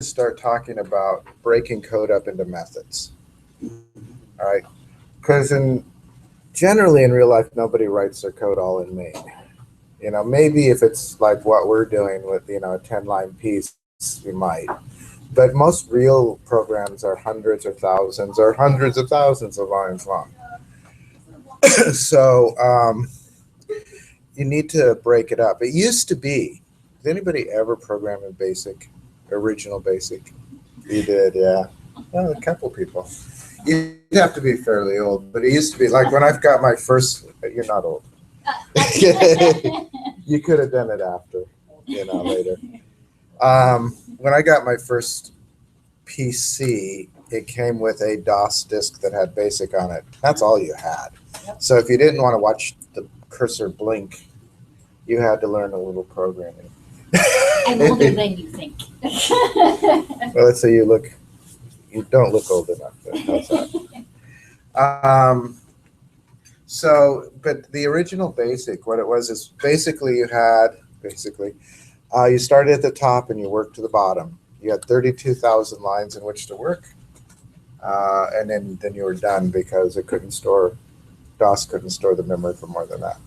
start talking about breaking code up into methods. All right, because generally in real life, nobody writes their code all in main. Maybe if it's like what we're doing with a 10-line piece, you might. But most real programs are hundreds or hundreds of thousands of lines long. So you need to break it up. It used to be. Did anybody ever program in BASIC, original BASIC? You did, yeah. Well, a couple people. You'd have to be fairly old, but it used to be like when I've got my first. You're not old. You could have done it after, later. When I got my first PC, it came with a DOS disk that had BASIC on it. That's all you had. So if you didn't want to watch the cursor blink, you had to learn a little programming. I'm older than you think. Well, let's say you don't look old enough. How's that? But the original BASIC, what it was is basically you started at the top and you worked to the bottom. You had 32,000 lines in which to work, and then you were done because DOS couldn't store the memory for more than that.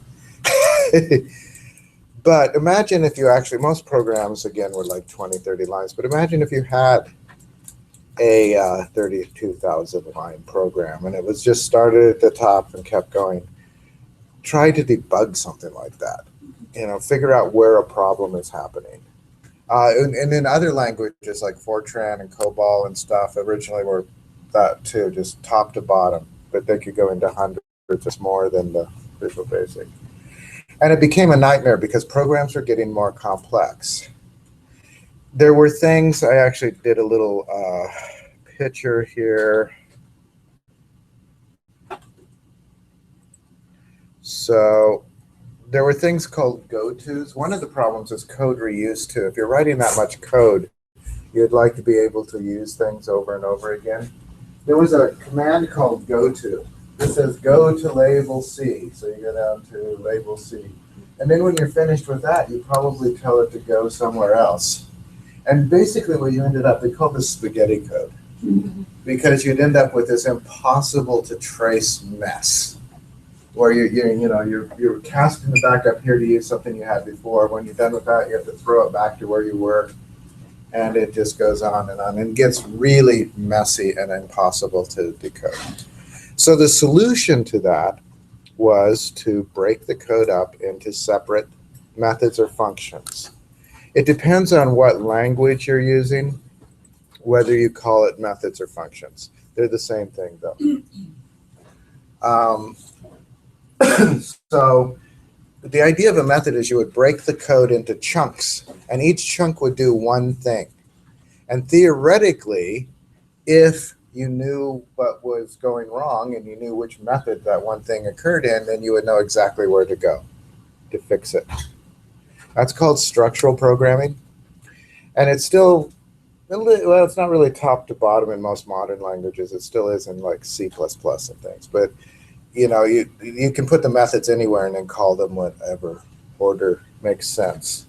But imagine if you most programs, again, were like 20, 30 lines, but imagine if you had a 32,000 line program and it was just started at the top and kept going. Try to debug something like that. Figure out where a problem is happening. And in other languages like Fortran and COBOL and stuff originally were that too, just top to bottom, but they could go into hundreds more than the Visual Basic. And it became a nightmare because programs were getting more complex. There were things, I actually did a little picture here. So there were things called go-tos. One of the problems is code reuse too. If you're writing that much code, you'd like to be able to use things over and over again. There was a command called go-to. It says go to label C. So you go down to label C. And then when you're finished with that, you probably tell it to go somewhere else. And basically what you ended up, they call this spaghetti code. Because you'd end up with this impossible to trace mess. Where you're casting it back up here to use something you had before. When you're done with that, you have to throw it back to where you were. And it just goes on and gets really messy and impossible to decode. So the solution to that was to break the code up into separate methods or functions. It depends on what language you're using, whether you call it methods or functions. They're the same thing, though. So the idea of a method is you would break the code into chunks, and each chunk would do one thing. And theoretically, if you knew what was going wrong and you knew which method that one thing occurred in, then you would know exactly where to go to fix it. That's called structural programming. And it's still, well, it's not really top to bottom in most modern languages. It still is in like C++ and things. But you can put the methods anywhere and then call them whatever order makes sense.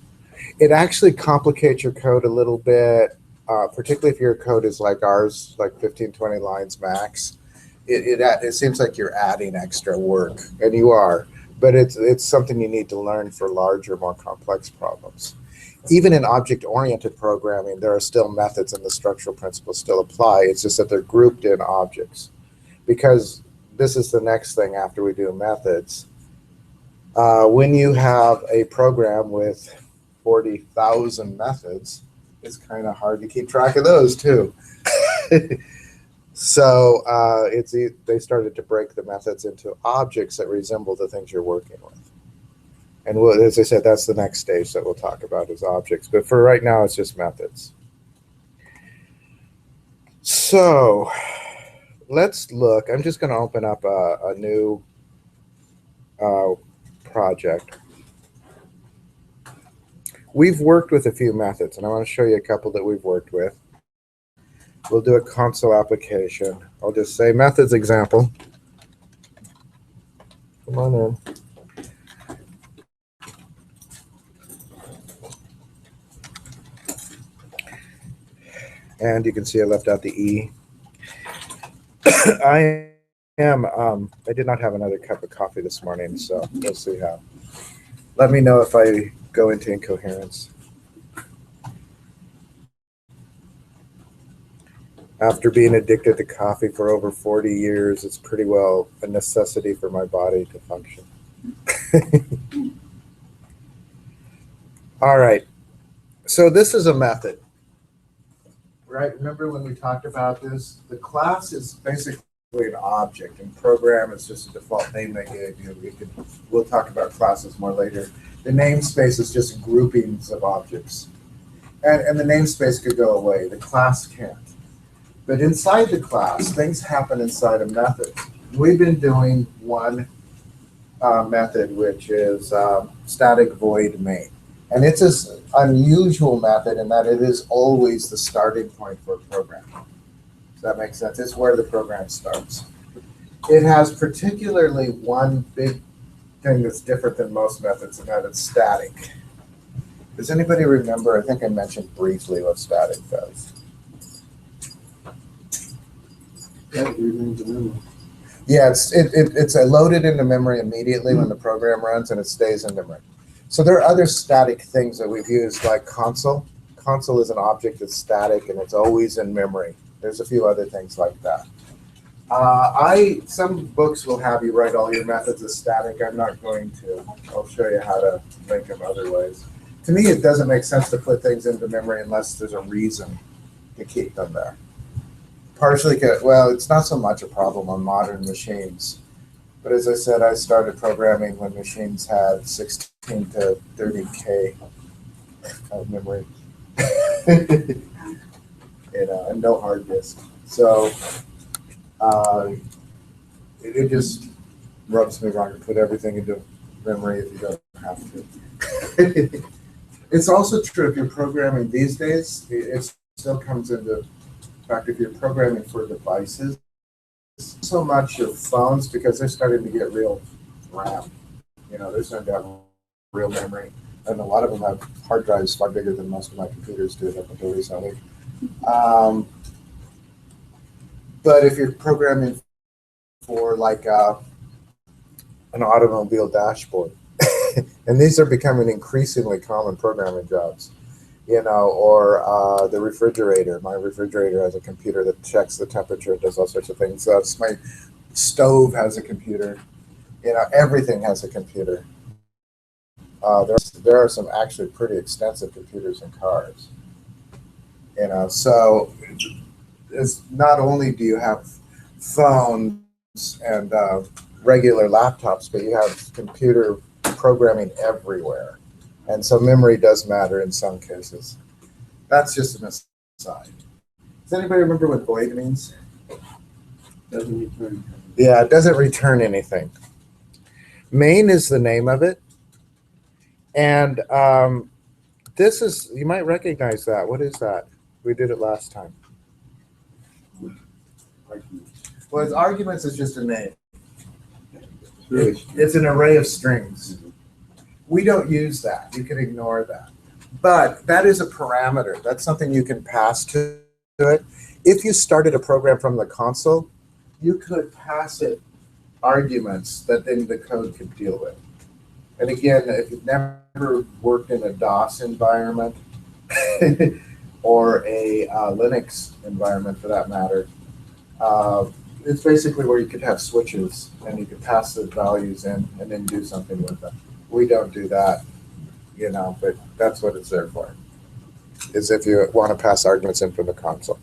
It actually complicates your code a little bit, particularly if your code is like ours, like 15, 20 lines max. It seems like you're adding extra work, and you are, but it's something you need to learn for larger, more complex problems. Even in object-oriented programming, there are still methods and the structural principles still apply. It's just that they're grouped in objects. Because this is the next thing after we do methods. When you have a program with 40,000 methods, it's kind of hard to keep track of those too. So they started to break the methods into objects that resemble the things you're working with. And as I said, that's the next stage that we'll talk about is objects. But for right now, it's just methods. So let's look. I'm just going to open up a new project. We've worked with a few methods, and I want to show you a couple that we've worked with. We'll do a console application. I'll just say methods example. Come on in. And you can see I left out the E. I did not have another cup of coffee this morning, so we'll see how. Let me know if I go into incoherence. After being addicted to coffee for over 40 years, it's pretty well a necessity for my body to function. All right. So this is a method, right? Remember when we talked about this? The class is basically an object, and program is just a default name they gave you. We'll talk about classes more later. The namespace is just groupings of objects. And the namespace could go away. The class can't. But inside the class, things happen inside a method. We've been doing one method, which is static void main. And it's an unusual method in that it is always the starting point for a program. Does that make sense? It's where the program starts. It has particularly one big thing that's different than most methods, and that it's static. Does anybody remember? I think I mentioned briefly what static does. Yeah, it's loaded into memory immediately when the program runs, and it stays in memory. So there are other static things that we've used, like console. Console is an object that's static, and it's always in memory. There's a few other things like that. Some books will have you write all your methods as static. I'm not going to. I'll show you how to make them other ways. To me, it doesn't make sense to put things into memory unless there's a reason to keep them there. Partially, well, it's not so much a problem on modern machines. But as I said, I started programming when machines had 16 to 30K of memory. And no hard disk. So it just rubs me wrong to put everything into memory if you don't have to. It's also true if you're programming these days, it still comes into, in fact, if you're programming for devices, so much of phones, because they're starting to get real RAM. They're starting to have real memory. And a lot of them have hard drives far bigger than most of my computers did up until recently. But if you're programming for like an automobile dashboard, and these are becoming increasingly common programming jobs, or the refrigerator. My refrigerator has a computer that checks the temperature and does all sorts of things. My stove has a computer. Everything has a computer. There are some actually pretty extensive computers in cars. So it's not only do you have phones and regular laptops, but you have computer programming everywhere. And so memory does matter in some cases. That's just an aside. Does anybody remember what void means? Doesn't return. Yeah, it doesn't return anything. Main is the name of it. And this is, you might recognize that. What is that? We did it last time. Well, it's arguments is just a name. It's an array of strings. We don't use that. You can ignore that. But that is a parameter. That's something you can pass to it. If you started a program from the console, you could pass it arguments that then the code could deal with. And again, if you've never worked in a DOS environment or a Linux environment for that matter, it's basically where you could have switches and you could pass the values in and then do something with them. We don't do that, but that's what it's there for, is if you want to pass arguments in from the console.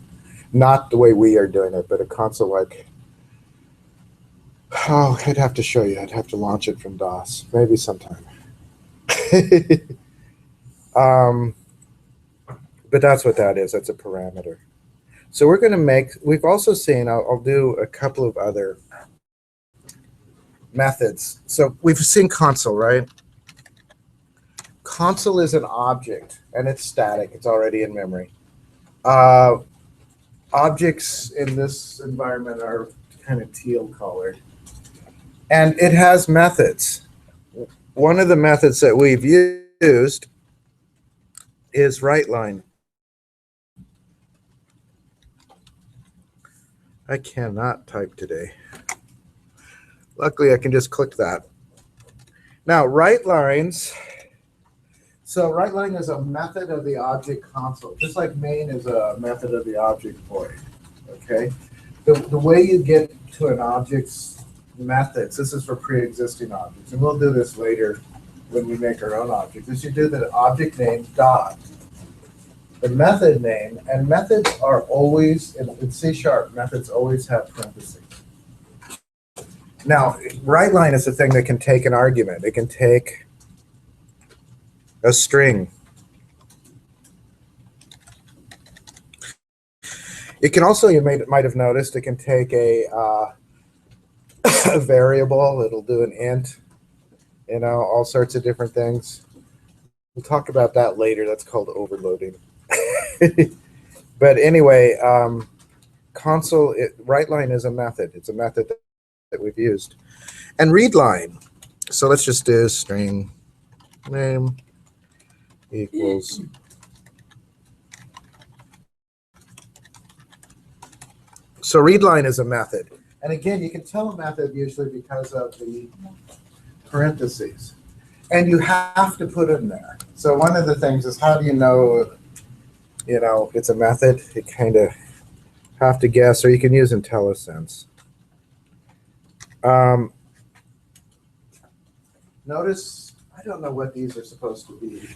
Not the way we are doing it, but a console like, I'd have to show you. I'd have to launch it from DOS, maybe sometime. But that's what that is. That's a parameter. So we're going to we've also seen, I'll do a couple of other methods. So we've seen console, right? Console is an object, and it's static. It's already in memory. Objects in this environment are kind of teal colored. And it has methods. One of the methods that we've used is WriteLine. I cannot type today. Luckily, I can just click that. Now, write lines. So write line is a method of the object console, just like main is a method of the object void. Okay. The way you get to an object's methods, this is for pre-existing objects, and we'll do this later when we make our own objects, is you do the object name dot, the method name, and methods are always, in C#, methods always have parentheses. Now, write line is the thing that can take an argument. It can take a string. It can also, you might have noticed, it can take a variable. It'll do an int, all sorts of different things. We'll talk about that later. That's called overloading. But anyway, console, write line is a method. It's a method that we've used. And read line. So let's just do string name equals so read line is a method. And again, you can tell a method usually because of the parentheses. And you have to put in there. So one of the things is, how do you know, it's a method? You kind of have to guess, or you can use IntelliSense. Notice, I don't know what these are supposed to be.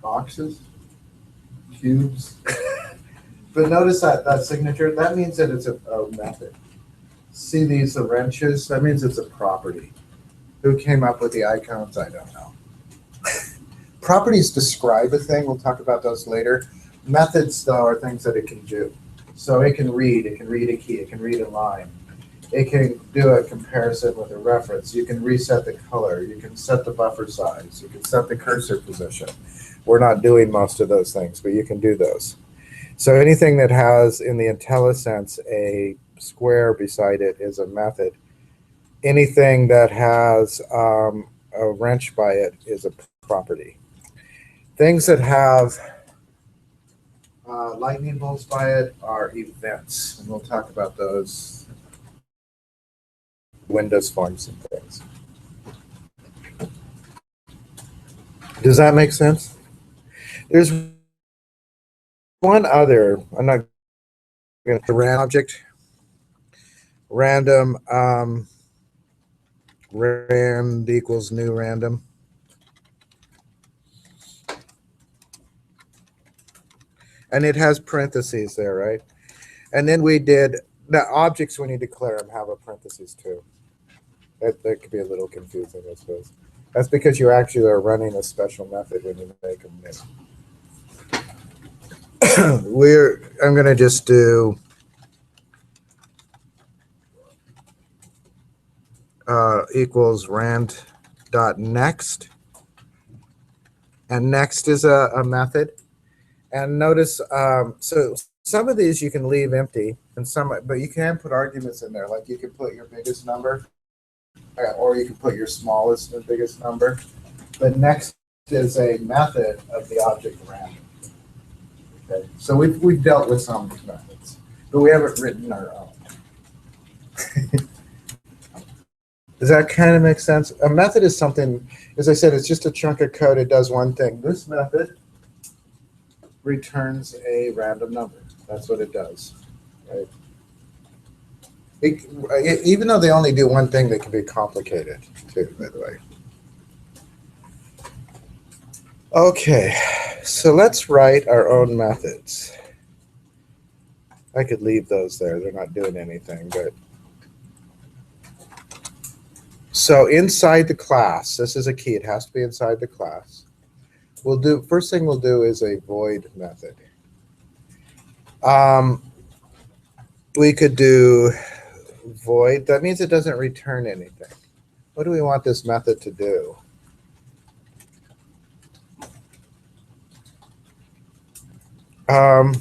Boxes? Cubes? But notice that signature, that means that it's a method. See these wrenches? That means it's a property. Who came up with the icons? I don't know. Properties describe a thing. We'll talk about those later. Methods, though, are things that it can do. So it can read a key, it can read a line. It can do a comparison with a reference. You can reset the color. You can set the buffer size. You can set the cursor position. We're not doing most of those things, but you can do those. So anything that has in the IntelliSense a square beside it is a method. Anything that has a wrench by it is a property. Things that have lightning bolts by it are events, and we'll talk about those. Windows forms and things. Does that make sense? There's one other, I'm not going to random object, random, rand equals new random. And it has parentheses there, right? And then we did, the objects when you declare them have a parentheses too. That could be a little confusing, I suppose. That's because you actually are running a special method when you make them new. I'm going to just do equals rand.next. And next is a method. And notice, so some of these you can leave empty, and some, but you can put arguments in there. Like you can put your biggest number, or you can put your smallest and biggest number. But next is a method of the object random. Okay, so we've dealt with some methods, but we haven't written our own. Does that kind of make sense? A method is something, as I said, it's just a chunk of code. It does one thing. This method returns a random number. That's what it does. Right? Even though they only do one thing, they can be complicated too, by the way. Okay, so let's write our own methods. I could leave those there. They're not doing anything, but. So inside the class, this is a key. It has to be inside the class. First thing we'll do is a void method. We could do void. That means it doesn't return anything. What do we want this method to do? Well,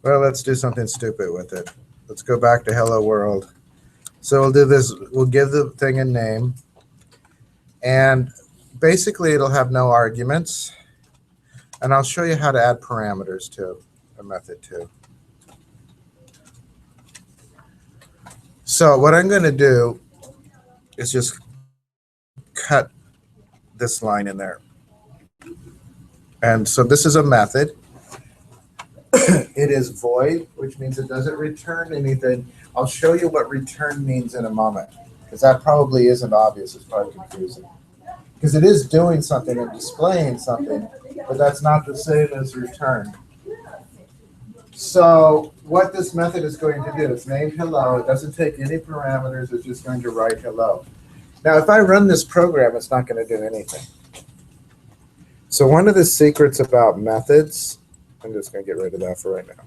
let's do something stupid with it. Let's go back to hello world. So we'll do this. We'll give the thing a name. And basically, it'll have no arguments. And I'll show you how to add parameters to a method too. So what I'm going to do is just cut this line in there. And so this is a method. It is void, which means it doesn't return anything. I'll show you what return means in a moment, because that probably isn't obvious. It's probably confusing. Because it is doing something and displaying something, but that's not the same as return. So what this method is going to do is name hello. It doesn't take any parameters. It's just going to write hello. Now, if I run this program, it's not going to do anything. So one of the secrets about methods, I'm just going to get rid of that for right now,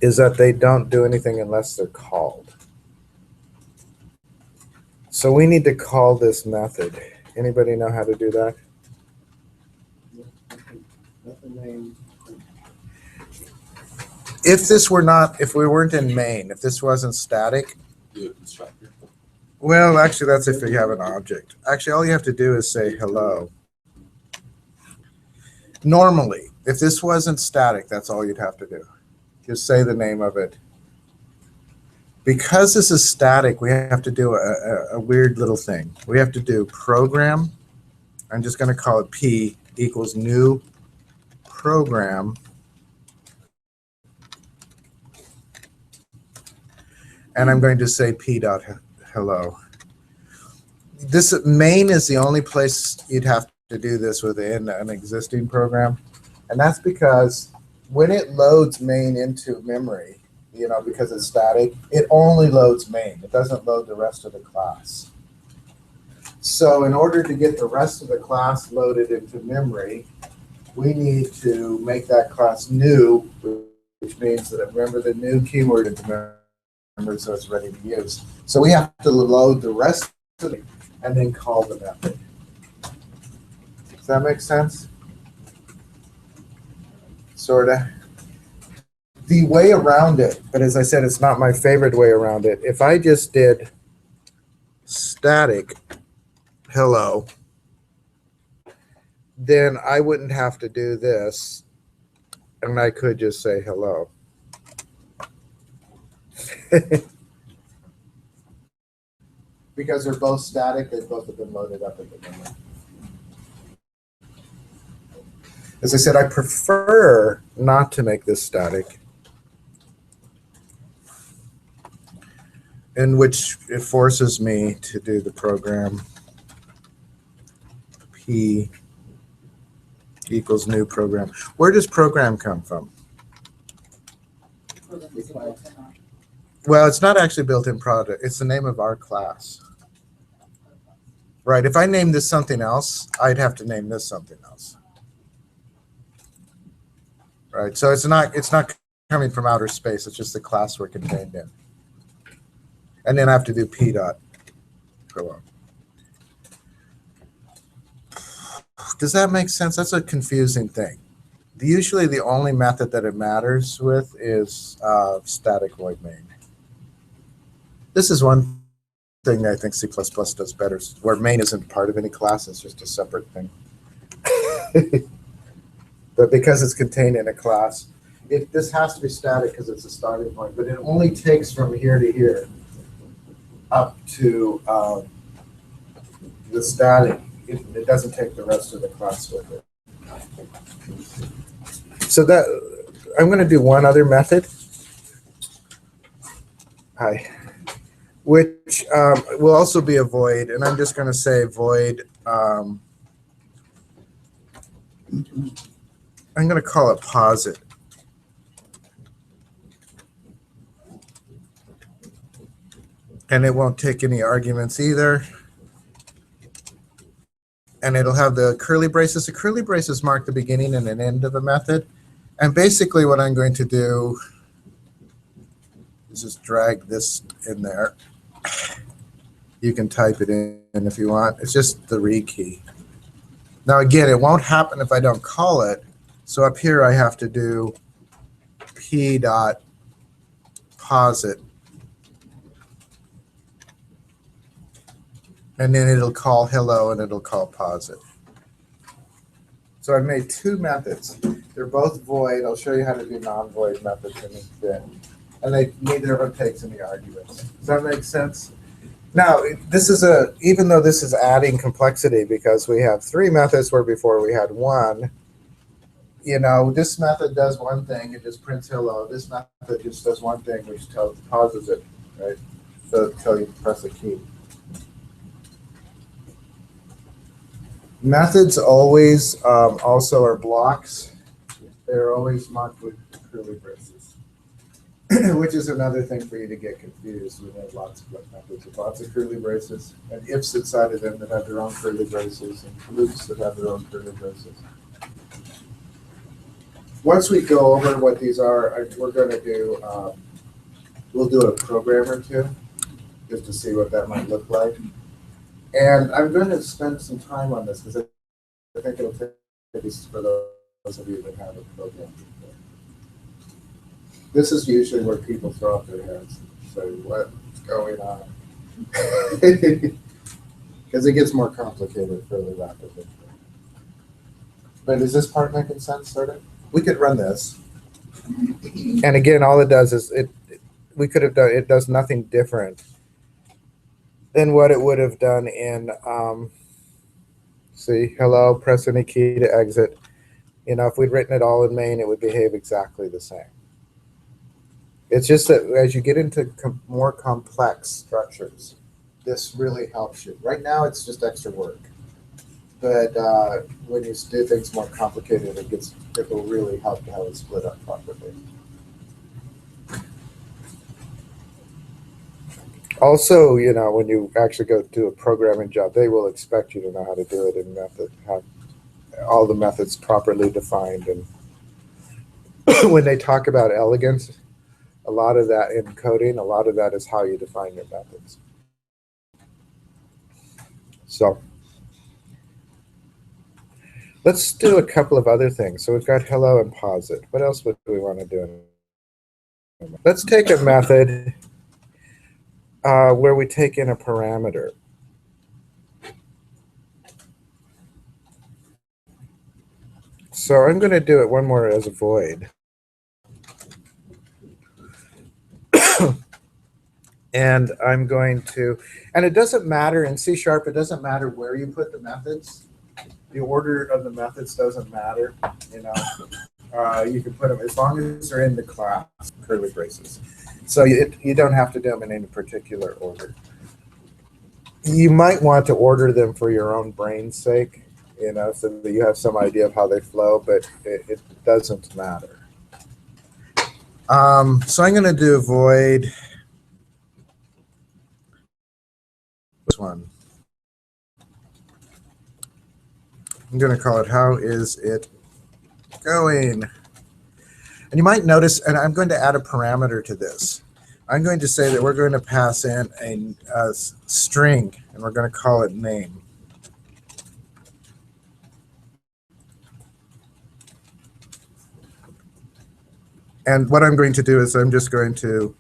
is that they don't do anything unless they're called. So we need to call this method. Anybody know how to do that? If this were not, if we weren't in main, if this wasn't static, well, actually, that's if you have an object. Actually, all you have to do is say hello. Normally, if this wasn't static, that's all you'd have to do. Just say the name of it. Because this is static, we have to do a weird little thing. We have to do program. I'm just going to call it P equals new program. And I'm going to say P dot hello. This main is the only place you'd have to do this within an existing program. And that's because when it loads main into memory, you know, because it's static, it only loads main. It doesn't load the rest of the class. So in order to get the rest of the class loaded into memory, we need to make that class new, which means that remember the new keyword into memory so it's ready to use. So we have to load the rest of it and then call the method. Does that make sense? Sort of. The way around it, but as I said, it's not my favorite way around it. If I just did static hello, then I wouldn't have to do this, and I could just say hello. Because they're both static, they both have been loaded up in the memory. As I said, I prefer not to make this static, in which it forces me to do the program P equals new program. Where does program come from? Well, it's not actually built-in product. It's the name of our class. Right, if I name this something else, I'd have to name this something else. Right, so it's not coming from outer space. It's just the class we're contained in. And then I have to do P dot hello. Does that make sense? That's a confusing thing. Usually the only method that it matters with is static void main. This is one thing I think C++ does better, where main isn't part of any class, it's just a separate thing. But because it's contained in a class, this has to be static because it's a starting point, but it only takes from here to here up to the static. It doesn't take the rest of the class with it. So that I'm going to do one other method, which will also be a void, and I'm just going to say void. I'm going to call it posit. And it won't take any arguments either. And it'll have the curly braces. The curly braces mark the beginning and an end of a method. And basically what I'm going to do is just drag this in there. You can type it in if you want. It's just the read key. Now again, it won't happen if I don't call it. So up here I have to do P dot posit. And then it'll call hello and it'll call posit. So I've made two methods. They're both void. I'll show you how to do non-void methods in a bit. and neither of them takes any arguments. Does that make sense? Now, even though this is adding complexity because we have three methods where before we had one, this method does one thing, it just prints hello. This method just does one thing, which pauses it, right? So until you press a key. Methods always also are blocks. They're always marked with curly braces, which is another thing for you to get confused. We have lots of methods with lots of curly braces, and ifs inside of them that have their own curly braces, and loops that have their own curly braces. Once we go over what these are, we're going to do, we'll do a program or two, just to see what that might look like. And I'm going to spend some time on this because I think it'll take this for those of you that have a program. This is usually where people throw up their heads and say, what's going on? Because it gets more complicated fairly rapidly. But is this part making sense, sort of? We could run this. And again, all it does is it does nothing different than what it would have done in, see, hello, press any key to exit. If we'd written it all in main, it would behave exactly the same. It's just that as you get into more complex structures, this really helps you. Right now, it's just extra work. But when you do things more complicated, it will really help to have it split up properly. Also, when you actually go do a programming job, they will expect you to know how to do it in method, have all the methods properly defined. And when they talk about elegance, a lot of that in coding, a lot of that is how you define your methods. So let's do a couple of other things. So we've got hello and pause it. What else would we want to do? Let's take a method where we take in a parameter. So I'm going to do it one more as a void. And I'm going to, and it doesn't matter in C#, it doesn't matter where you put the methods. The order of the methods doesn't matter. You can put them, as long as they're in the class, curly braces. So you don't have to do them in any particular order. You might want to order them for your own brain's sake, so that you have some idea of how they flow, but it doesn't matter. So I'm going to do void this one. I'm going to call it how is it going? And you might notice, and I'm going to add a parameter to this. I'm going to say that we're going to pass in a string, and we're going to call it name. And what I'm going to do is I'm just going to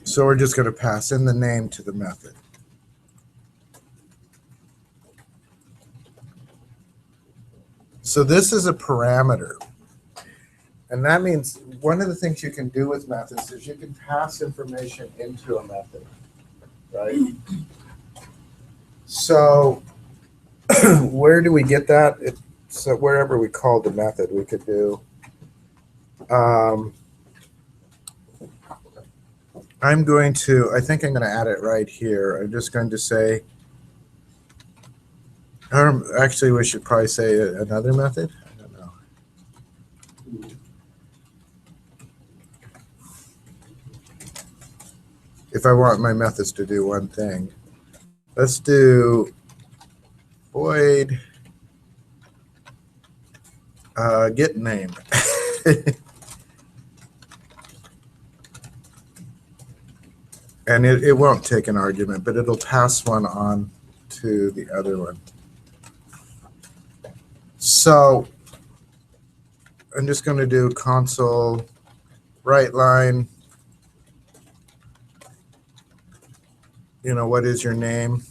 so we're just going to pass in the name to the method. So this is a parameter. And that means one of the things you can do with methods is you can pass information into a method, right? So where do we get that? So wherever we call the method, we could do, I think I'm going to add it right here. I'm just going to say, actually, we should probably say another method. I don't know. If I want my methods to do one thing, let's do void get name. And it won't take an argument, but it'll pass one on to the other one. So I'm just going to do console write line. You know, what is your name?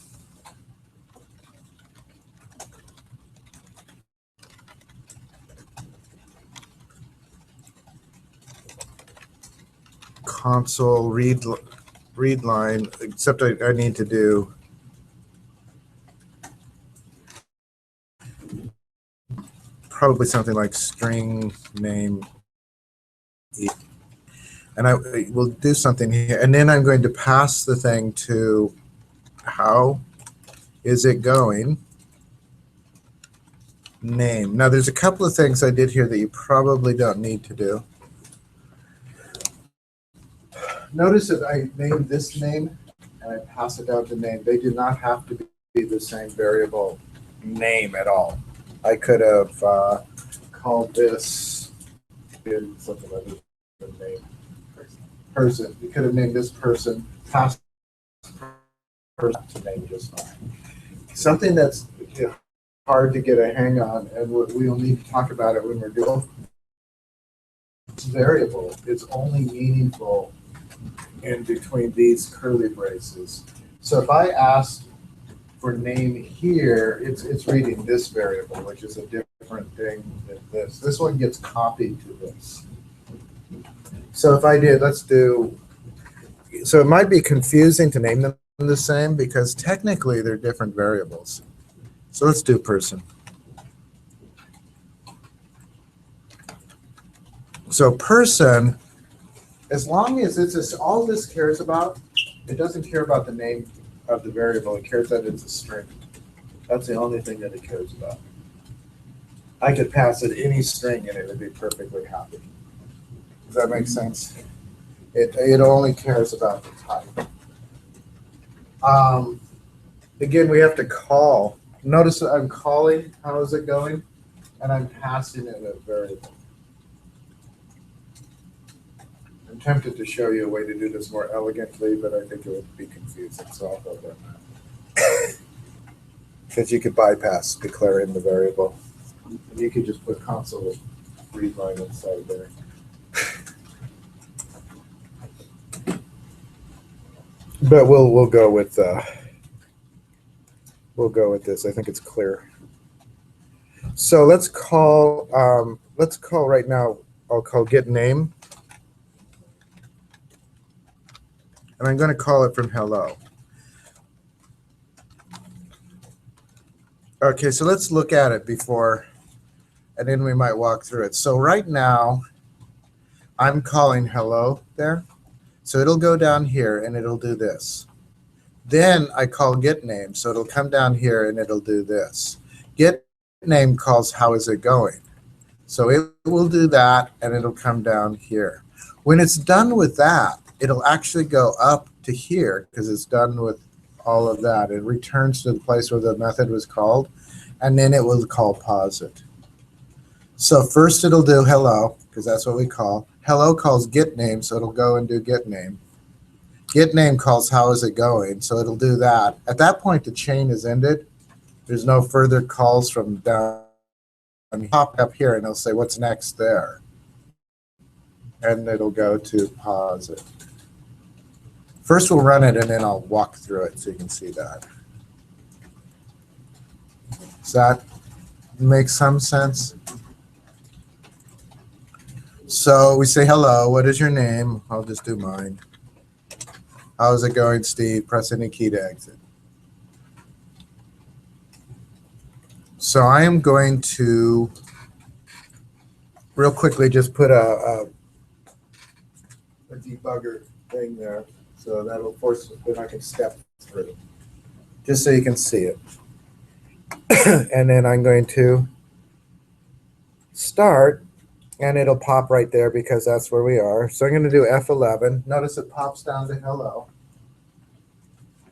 Console read line, except I need to do probably something like string name. And I will do something here. And then I'm going to pass the thing to how is it going? Name. Now there's a couple of things I did here that you probably don't need to do. Notice that I named this name and I pass it down to name. They do not have to be the same variable name at all. I could have called this something other than name. Person. You could have named this person past person to name just fine. Something that's hard to get a hang on, and we'll need to talk about it when we're doing this variable. It's only meaningful in between these curly braces. So if I ask for name here, it's reading this variable, which is a different thing than this. This one gets copied to this. So if I did, so it might be confusing to name them the same because technically they're different variables. So let's do person. So person, as long as it's all this cares about, it doesn't care about the name of the variable. It cares that it's a string. That's the only thing that it cares about. I could pass it any string and it would be perfectly happy. Does that make sense? It only cares about the type. Again, we have to call. Notice that I'm calling, how is it going? And I'm passing it a variable. I'm tempted to show you a way to do this more elegantly, but I think it would be confusing, so I'll go with that. Because you could bypass declaring the variable. And you could just put console read line inside there. But we'll go with this. I think it's clear. So let's call right now. I'll call get name, and I'm going to call it from hello. Okay, so let's look at it before, and then we might walk through it. So right now, I'm calling hello there. So it'll go down here and it'll do this. Then I call get name, so it'll come down here and it'll do this. Get name calls how is it going. So it will do that and it'll come down here. When it's done with that, it'll actually go up to here because it's done with all of that. It returns to the place where the method was called, and then it will call posit. So first it'll do hello, because that's what we call. Hello calls get name, so it'll go and do get name. Get name calls how is it going, so it'll do that. At that point, the chain is ended. There's no further calls from down. And pop up here, and it'll say what's next there. And it'll go to posit. First we'll run it, and then I'll walk through it so you can see that. Does that make some sense? So we say hello, what is your name? I'll just do mine. How's it going, Steve? Press any key to exit. So I am going to real quickly just put a debugger thing there. So that'll force it, then I can step through, just so you can see it. And then I'm going to start, and it'll pop right there because that's where we are. So I'm going to do F11. Notice it pops down to hello.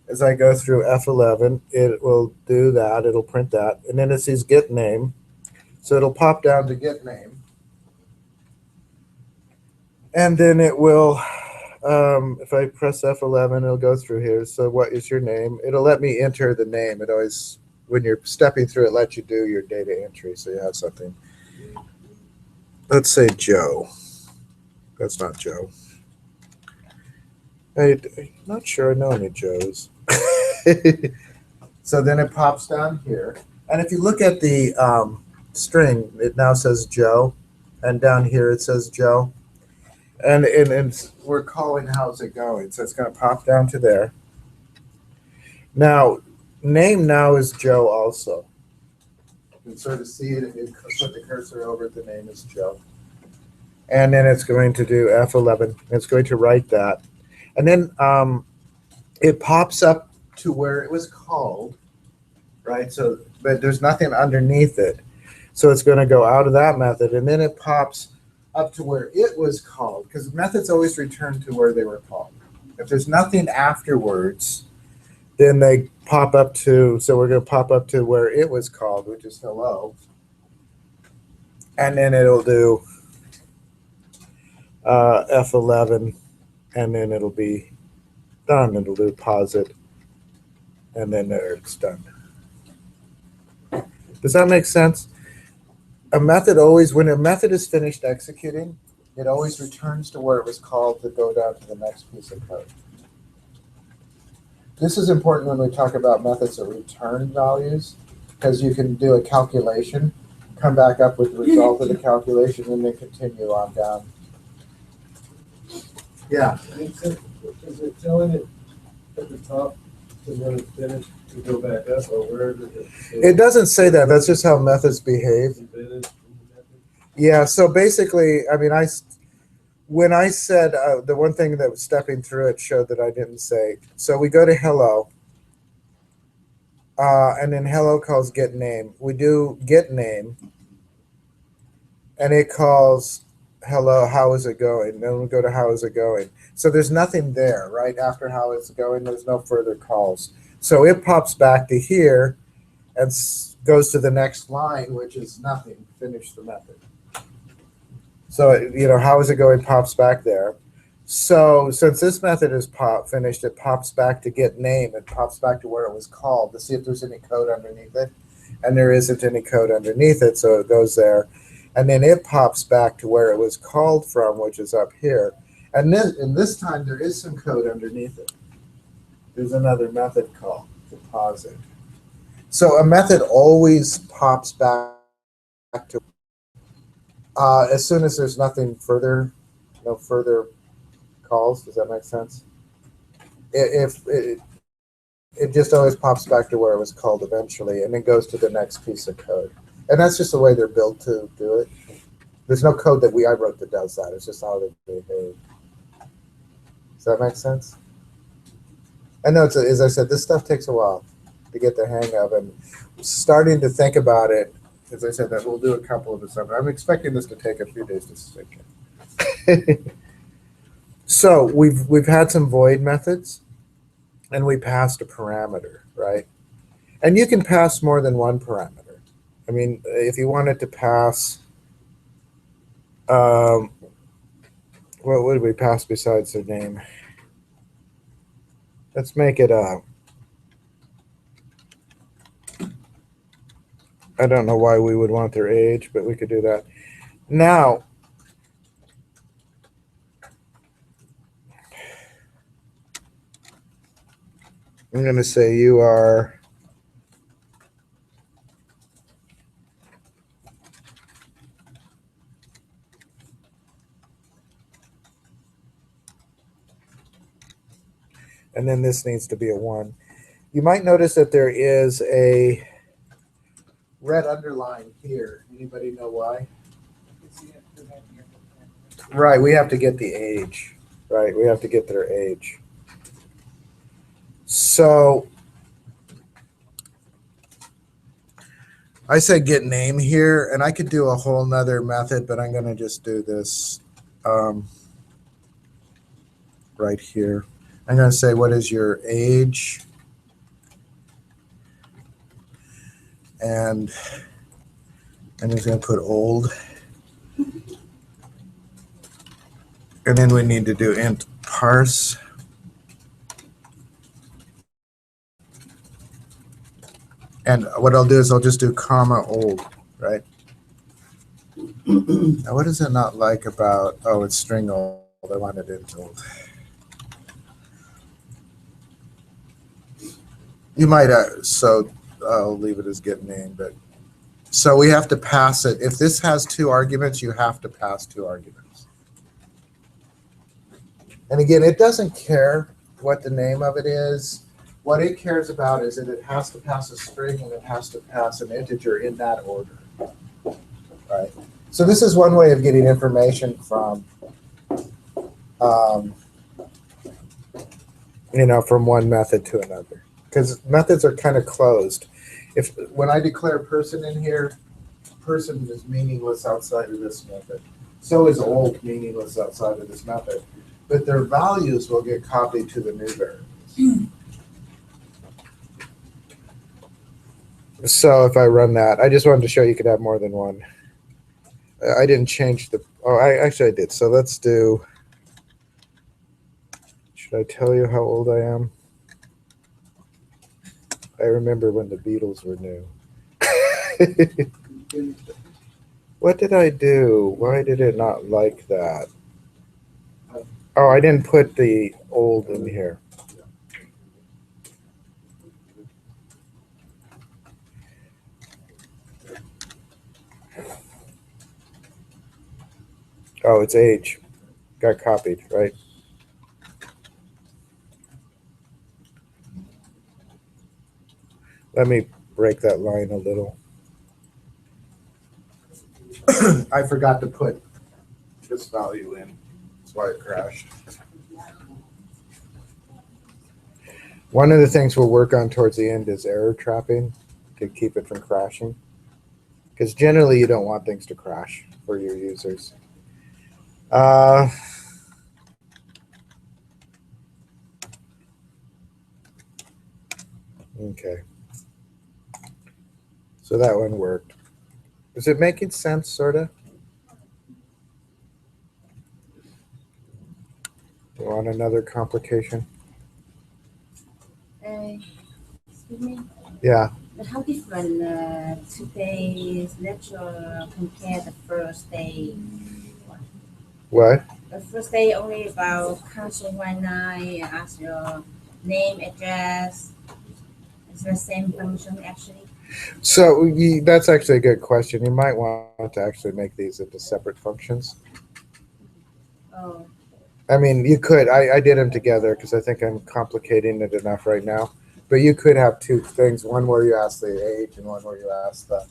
As I go through F11, it will do that. It'll print that. And then it says get name. So it'll pop down to get name. And then it will if I press F11, it'll go through here. So what is your name? It'll let me enter the name. It always, when you're stepping through, it lets you do your data entry. So you have something. Let's say Joe. That's not Joe. I'm not sure I know any Joes. So then it pops down here. And if you look at the string, it now says Joe. And down here it says Joe. And we're calling how's it going. So it's going to pop down to there. Now, name now is Joe also. You can sort of see it if you put the cursor over it, the name is Joe. And then it's going to do F11. It's going to write that. And then it pops up to where it was called, right? So, but there's nothing underneath it. So it's going to go out of that method. And then it pops up to where it was called, because methods always return to where they were called. If there's nothing afterwards, then they pop up to, so we're going to pop up to where it was called, which is hello. And then it'll do F11, and then it'll be done. It'll do posit, and then there it's done. Does that make sense? A method always, when a method is finished executing, it always returns to where it was called to go down to the next piece of code. This is important when we talk about methods that return values, because you can do a calculation, come back up with the result of the calculation, and then continue on down. Yeah. Is it telling it at the top and when it's finished to go back up, or where does it? It doesn't say that. That's just how methods behave. Yeah, so basically, I mean, when I said the one thing that was stepping through it showed that I didn't say. So we go to hello, and then hello calls get name. We do get name, and it calls hello, how is it going? Then we go to how is it going. So there's nothing there, right? After how it's going, there's no further calls. So it pops back to here and goes to the next line, which is nothing. Finish the method. So, you know, how is it going pops back there. So since this method is finished, it pops back to get name. It pops back to where it was called to see if there's any code underneath it. And there isn't any code underneath it, so it goes there. And then it pops back to where it was called from, which is up here. And this time there is some code underneath it. There's another method called deposit. So a method always pops back to as soon as there's nothing further, no further calls. Does that make sense? If it just always pops back to where it was called eventually, and then goes to the next piece of code. And that's just the way they're built to do it. There's no code that I wrote that does that. It's just how they behave. Does that make sense? I know, as I said, this stuff takes a while to get the hang of, and starting to think about it, as I said, that we'll do a couple of the summer. I'm expecting this to take a few days to sink in. So we've had some void methods, and we passed a parameter, right? And you can pass more than one parameter. I mean, if you wanted to pass, what would we pass besides their name? Let's make it I don't know why we would want their age, but we could do that. Now, I'm going to say you are and then this needs to be a 1. You might notice that there is a red underline here. Anybody know why? Right, we have to get the age. Right, we have to get their age. So I said get name here, and I could do a whole nother method, but I'm going to just do this right here. I'm going to say, what is your age? And I'm just going to put old. And then we need to do int parse and what I'll do is I'll just do comma old, right? Now what is it not like about, oh, it's string old, I want it int old. You might, so I'll leave it as get name, but so we have to pass it. If this has 2 arguments, you have to pass 2 arguments. And again, it doesn't care what the name of it is. What it cares about is that it has to pass a string and it has to pass an integer in that order, right? So this is one way of getting information from, from one method to another, because methods are kind of closed. When I declare person in here, person is meaningless outside of this method. So is old meaningless outside of this method, but their values will get copied to the new variables. So if I run that, I just wanted to show you could have more than one. I didn't change the, I did. So let's do, should I tell you how old I am? I remember when the Beatles were new. What did I do? Why did it not like that? Oh, I didn't put the old in here. Oh, it's age. Got copied, right? Let me break that line a little. I forgot to put this value in. That's why it crashed. One of the things we'll work on towards the end is error trapping to keep it from crashing. Because generally you don't want things to crash for your users. Okay. So that one worked. Is it making sense, sort of? Do you want another complication? Excuse me, Yeah. but how different today's lecture compare the first day? What? The first day only about counting one night, ask your name, address. It's the same function actually. So that's actually a good question. You might want to actually make these into separate functions. Oh. I mean, you could. I did them together because I think I'm complicating it enough right now. But you could have 2 things, one where you ask the age and one where you ask the...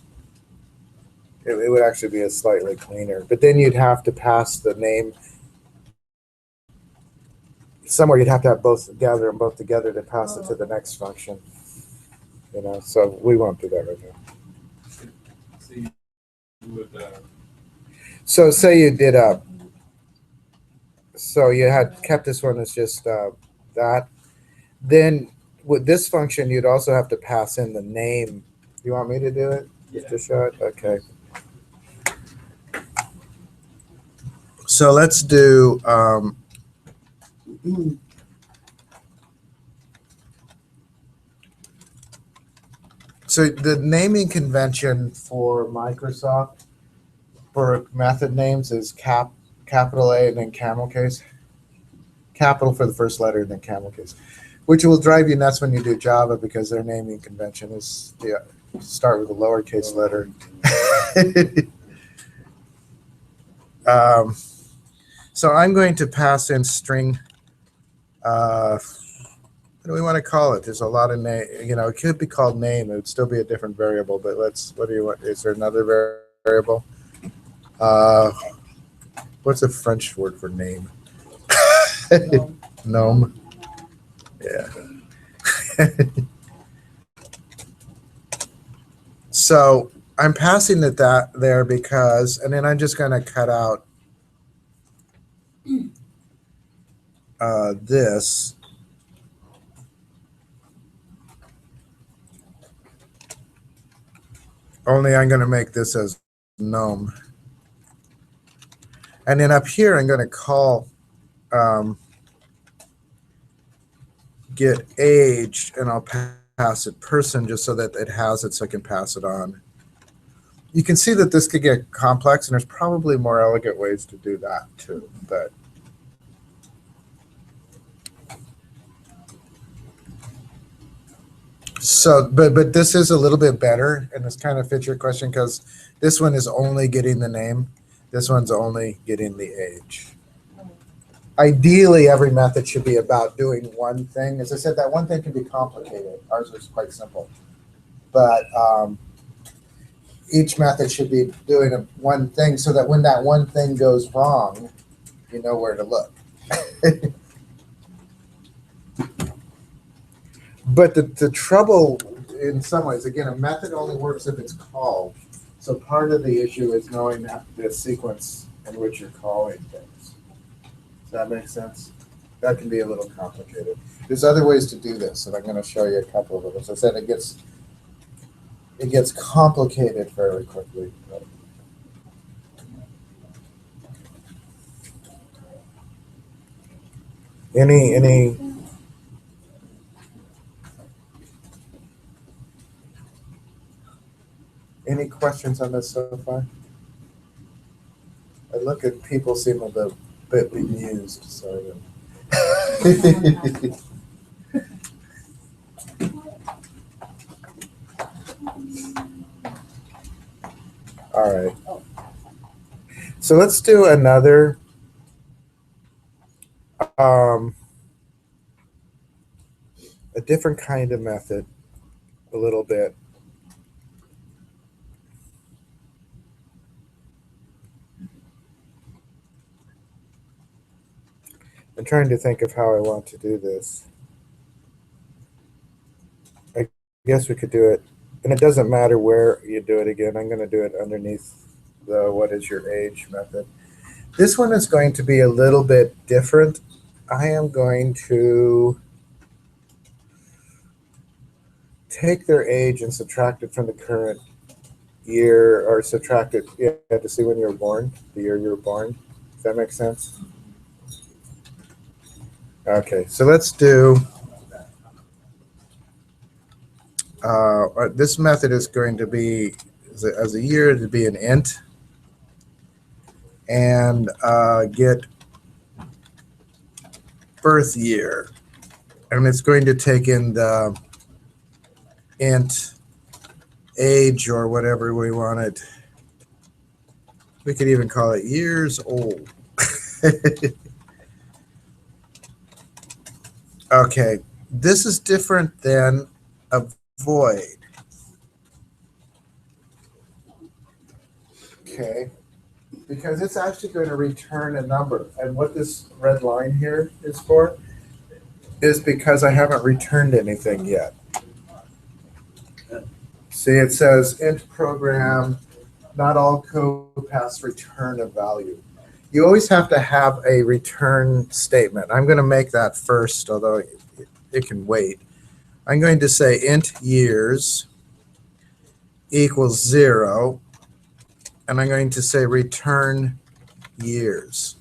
It would actually be a slightly cleaner. But then you'd have to pass the name. Somewhere you'd have to have both together and both together to pass it to the next function. So we won't do that right now. So say you did so you had kept this one as just that. Then with this function, you'd also have to pass in the name. You want me to do it? Just to show it? Okay. So let's do so the naming convention for Microsoft for method names is capital A and then camel case. Capital for the first letter and then camel case, which will drive you nuts when you do Java because their naming convention is start with a lowercase letter. So I'm going to pass in string. What do we want to call it? There's a lot of name. It could be called name. It would still be a different variable. But what do you want? Is there another variable? What's a French word for name? Gnome. Yeah. So I'm passing it there because, and then I'm just going to cut out this. Only I'm going to make this as gnome. And then up here, I'm going to call get age, and I'll pass it person just so that it has it so I can pass it on. You can see that this could get complex, and there's probably more elegant ways to do that too. But so, but this is a little bit better, and this kind of fits your question because this one is only getting the name. This one's only getting the age. Ideally, every method should be about doing one thing. As I said, that one thing can be complicated. Ours is quite simple. But each method should be doing one thing so that when that one thing goes wrong, you know where to look. But the trouble in some ways, again, a method only works if it's called. So part of the issue is knowing that the sequence in which you're calling things. Does that make sense? That can be a little complicated. There's other ways to do this, and I'm going to show you a couple of them. As I said, it gets complicated fairly quickly. Any questions on this so far? I look at people seem a bit bemused, so. All right. So let's do another a different kind of method a little bit. I'm trying to think of how I want to do this. I guess we could do it, and it doesn't matter where you do it again. I'm going to do it underneath the what is your age method. This one is going to be a little bit different. I am going to take their age and subtract it from the current year, or subtract it to see when you were born, the year you were born. Does that make sense? Okay, so let's do, this method is going to be, as a year, to be an int, and get birth year. And it's going to take in the int age, or whatever we wanted. We could even call it years old. Okay, this is different than a void. Okay, because it's actually going to return a number. And what this red line here is for is because I haven't returned anything yet. See, it says int program, not all code paths return a value. You always have to have a return statement. I'm going to make that first, although it can wait. I'm going to say int years equals 0, and I'm going to say return years.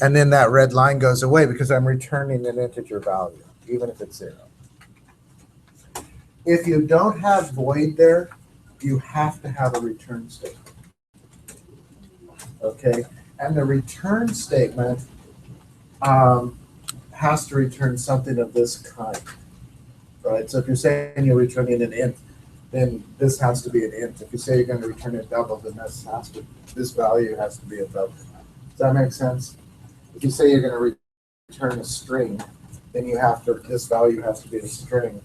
And then that red line goes away because I'm returning an integer value, even if it's 0. If you don't have void there, you have to have a return statement. Okay? And the return statement has to return something of this kind, right? So if you're saying you're returning an int, then this has to be an int. If you say you're going to return a double, then this value has to be a double. Does that make sense? If you say you're going to return a string, then this value has to be a string.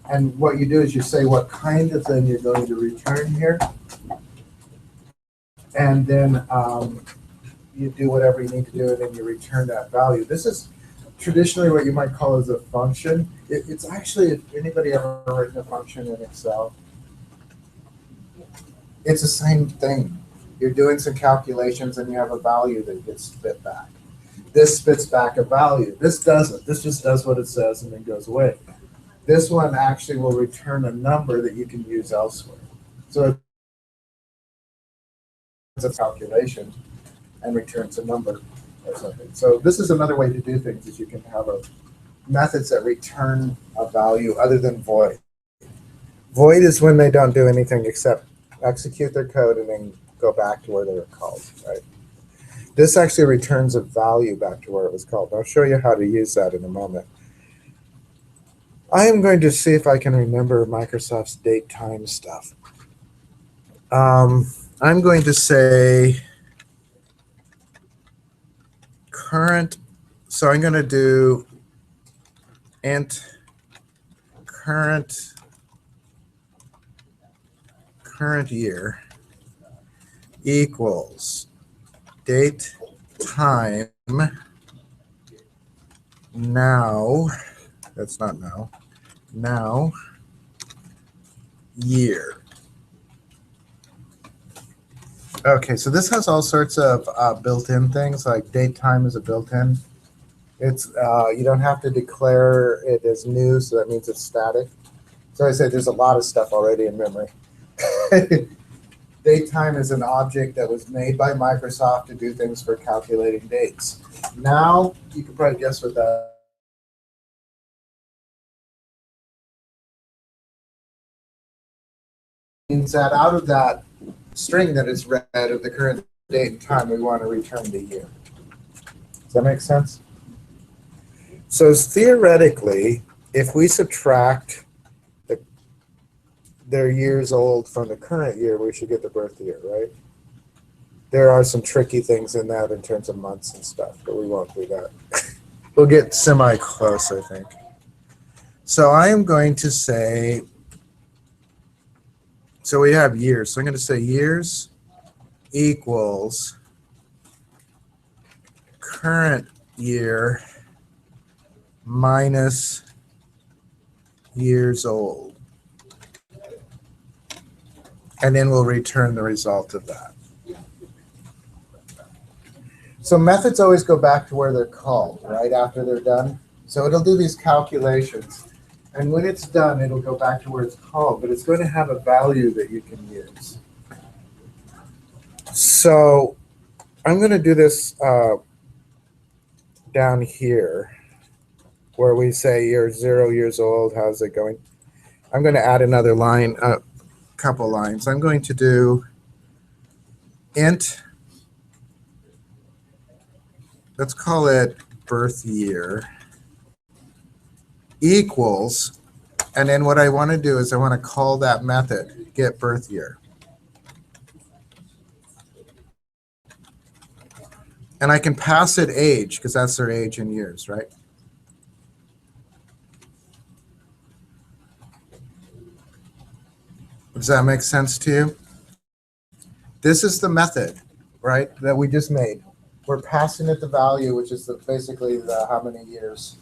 And what you do is you say what kind of thing you're going to return here, and then you do whatever you need to do, and then you return that value. This is traditionally what you might call as a function. It's actually, if anybody ever written a function in Excel, it's the same thing. You're doing some calculations and you have a value that gets spit back. This spits back a value. This doesn't. This just does what it says and then goes away. This one actually will return a number that you can use elsewhere. So it's a calculation and returns a number or something. So this is another way to do things, is you can have methods that return a value other than void. Void is when they don't do anything except execute their code and then go back to where they were called, right? This actually returns a value back to where it was called. I'll show you how to use that in a moment. I am going to see if I can remember Microsoft's date time stuff. I'm going to say current, so I'm going to do int current year equals date time now, that's not now year. Okay, so this has all sorts of built-in things, like date time is a built-in. It's you don't have to declare it as new, so that means it's static. So I said there's a lot of stuff already in memory. Date time is an object that was made by Microsoft to do things for calculating dates. Now, you can probably guess what that means. That out of that string that is read of the current date and time, we want to return the year. Does that make sense? So theoretically, if we subtract their years old from the current year, we should get the birth year, right? There are some tricky things in that in terms of months and stuff, but we won't do that. We'll get semi-close, I think. So I am going to say, so we have years. So I'm going to say years equals current year minus years old. And then we'll return the result of that. So methods always go back to where they're called, right, after they're done. So it'll do these calculations. And when it's done, it'll go back to where it's called, but it's going to have a value that you can use. So I'm going to do this down here, where we say you're 0 years old, how's it going? I'm going to add another line, couple lines. I'm going to do int, let's call it birth year, equals, and then what I want to do is I want to call that method, get birth year. And I can pass it age, because that's their age in years, right? Does that make sense to you? This is the method, right, that we just made. We're passing it the value, which is basically the how many years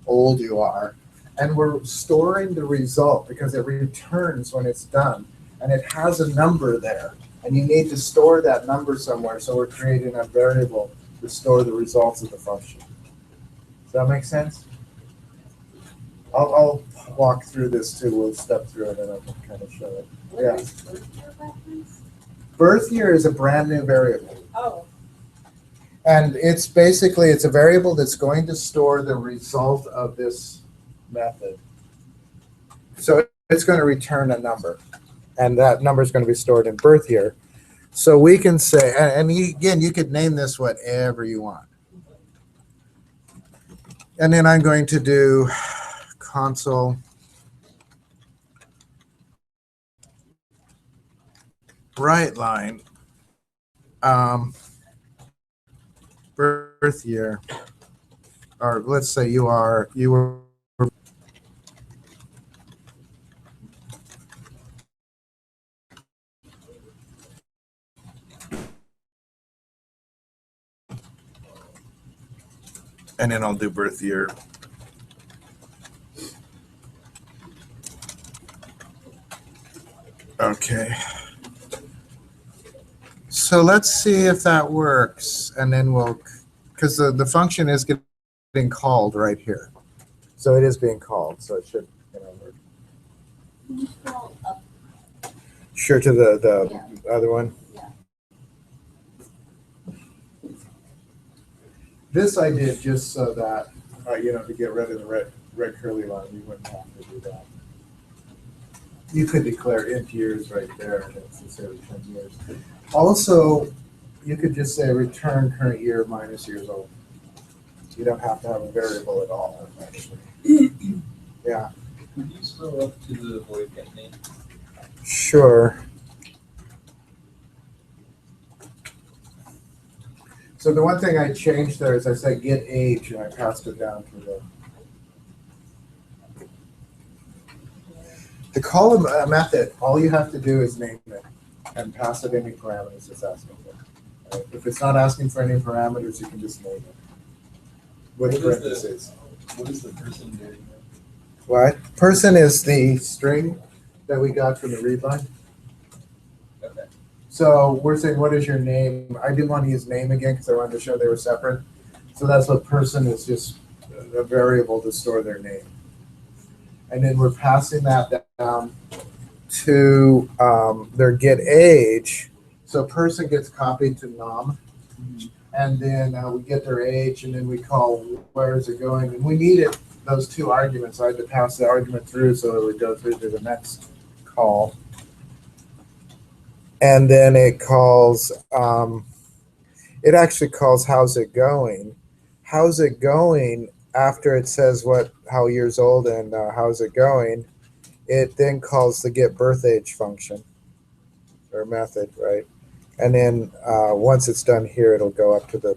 old you are. And we're storing the result because it returns when it's done. And it has a number there. And you need to store that number somewhere. So we're creating a variable to store the results of the function. Does that make sense? I'll walk through this too. We'll step through it and I can kind of show it. Yeah. Birth year is a brand new variable. Oh. And it's basically, it's a variable that's going to store the result of this method. So it's going to return a number. And that number is going to be stored in birth year. So we can say, and again, you could name this whatever you want. And then I'm going to do console write line birth year, or let's say you were and then I'll do birth year. Okay. So let's see if that works, and then we'll, because the function is getting called right here. So it is being called, so it should, work. Can you scroll up? Sure, to the other one. Yeah. This I did just so that to get rid of the red curly line, you wouldn't have to do that. You could declare int years right there, and it's just say return years. Also, you could just say return current year minus years old. You don't have to have a variable at all, actually. Yeah. Could you scroll up to the void get name? Sure. So the one thing I changed there is I said get age, and I passed it down to to call a method, all you have to do is name it and pass it any parameters it's asking for. Right? If it's not asking for any parameters, you can just name it. With parentheses. What is the person doing? What? Person is the string that we got from the read line. Okay. So we're saying, what is your name? I didn't want to use name again because I wanted to show they were separate. So that's what person is, just a variable to store their name. And then we're passing that down to their get age. So person gets copied to num. And then we get their age, and then we call where is it going. And we needed those two arguments. So I had to pass the argument through so it would go through to the next call. And then it calls, it actually calls how's it going. How's it going after it says how years old and how's it going, it then calls the get birth age function or method, right? And then once it's done here, it'll go up to the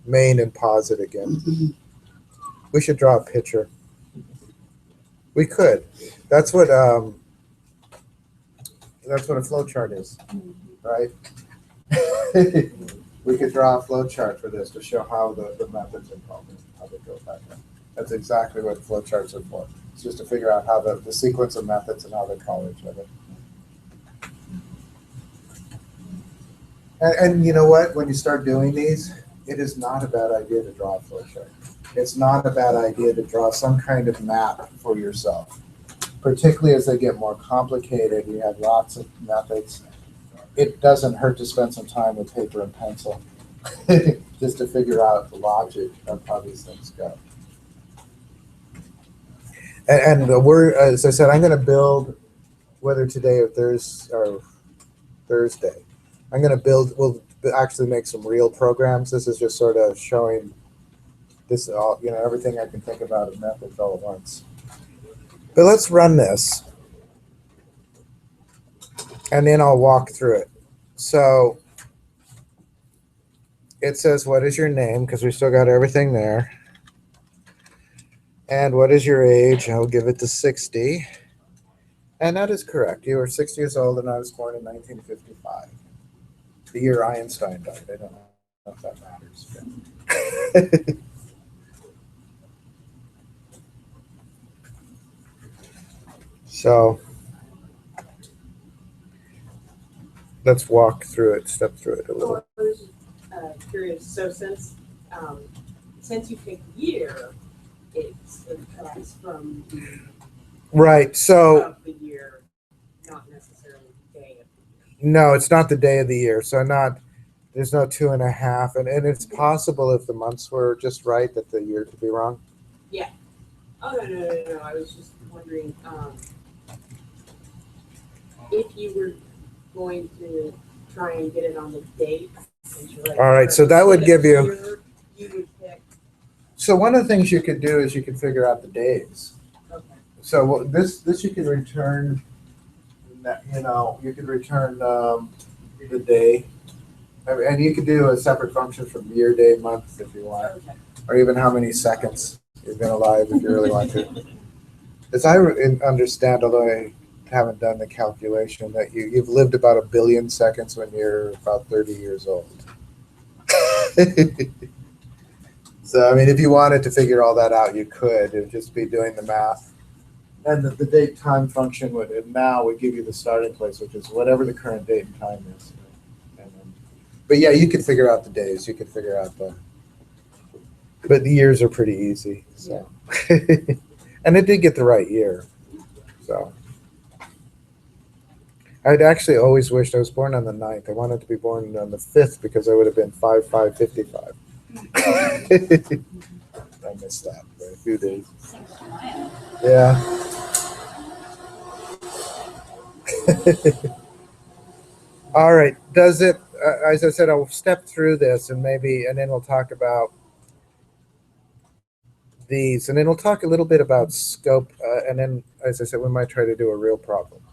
main and pause it again. We should draw a picture. We could. That's what a flowchart is, right? We could draw a flowchart for this to show how the methods are called and how they go back in. That's exactly what flowcharts are for. It's just to figure out how the sequence of methods and how they call each other. And you know what? When you start doing these, it is not a bad idea to draw a flowchart. It's not a bad idea to draw some kind of map for yourself, particularly as they get more complicated. You have lots of methods. It doesn't hurt to spend some time with paper and pencil just to figure out the logic of how these things go. And we're, as I said, I'm going to build, whether today or Thursday, I'm going to build, we'll actually make some real programs. This is just sort of showing this, all, everything I can think about of methods all at once. But let's run this. And then I'll walk through it. So it says, what is your name? Because we still got everything there. And what is your age? I'll give it to 60. And that is correct. You were 60 years old, and I was born in 1955. The year Einstein died. I don't know if that matters. So let's walk through it, step through it a little. I was curious. So since you pick year, it subtracts from the right. So of the year, not necessarily the day of the year. No, it's not the day of the year. So there's no 2.5, and it's possible if the months were just right that the year could be wrong. Yeah. Oh no. I was just wondering if you were going to try and get it on the date. All right, so that would give you. You would pick. So one of the things you could do is you could figure out the days. Okay. So this you can return. You could return the day, and you could do a separate function from year, day, month if you want, Okay. or even how many seconds you've been alive if you really want to. As I understand, although I haven't done the calculation, that you've lived about 1 billion seconds when you're about 30 years old. So, I mean, if you wanted to figure all that out, you could. It would just be doing the math. And the date time function would give you the starting place, which is whatever the current date and time is. But yeah, you could figure out the days. You could figure out but the years are pretty easy. So, and it did get the right year. So I'd actually always wished I was born on the 9th. I wanted to be born on the 5th because I would have been 5/5/55. missed that by a few days. Same with Maya. Yeah. All right. Does it, as I said, I'll step through this and then we'll talk about these, and then we'll talk a little bit about scope, and then, as I said, we might try to do a real problem.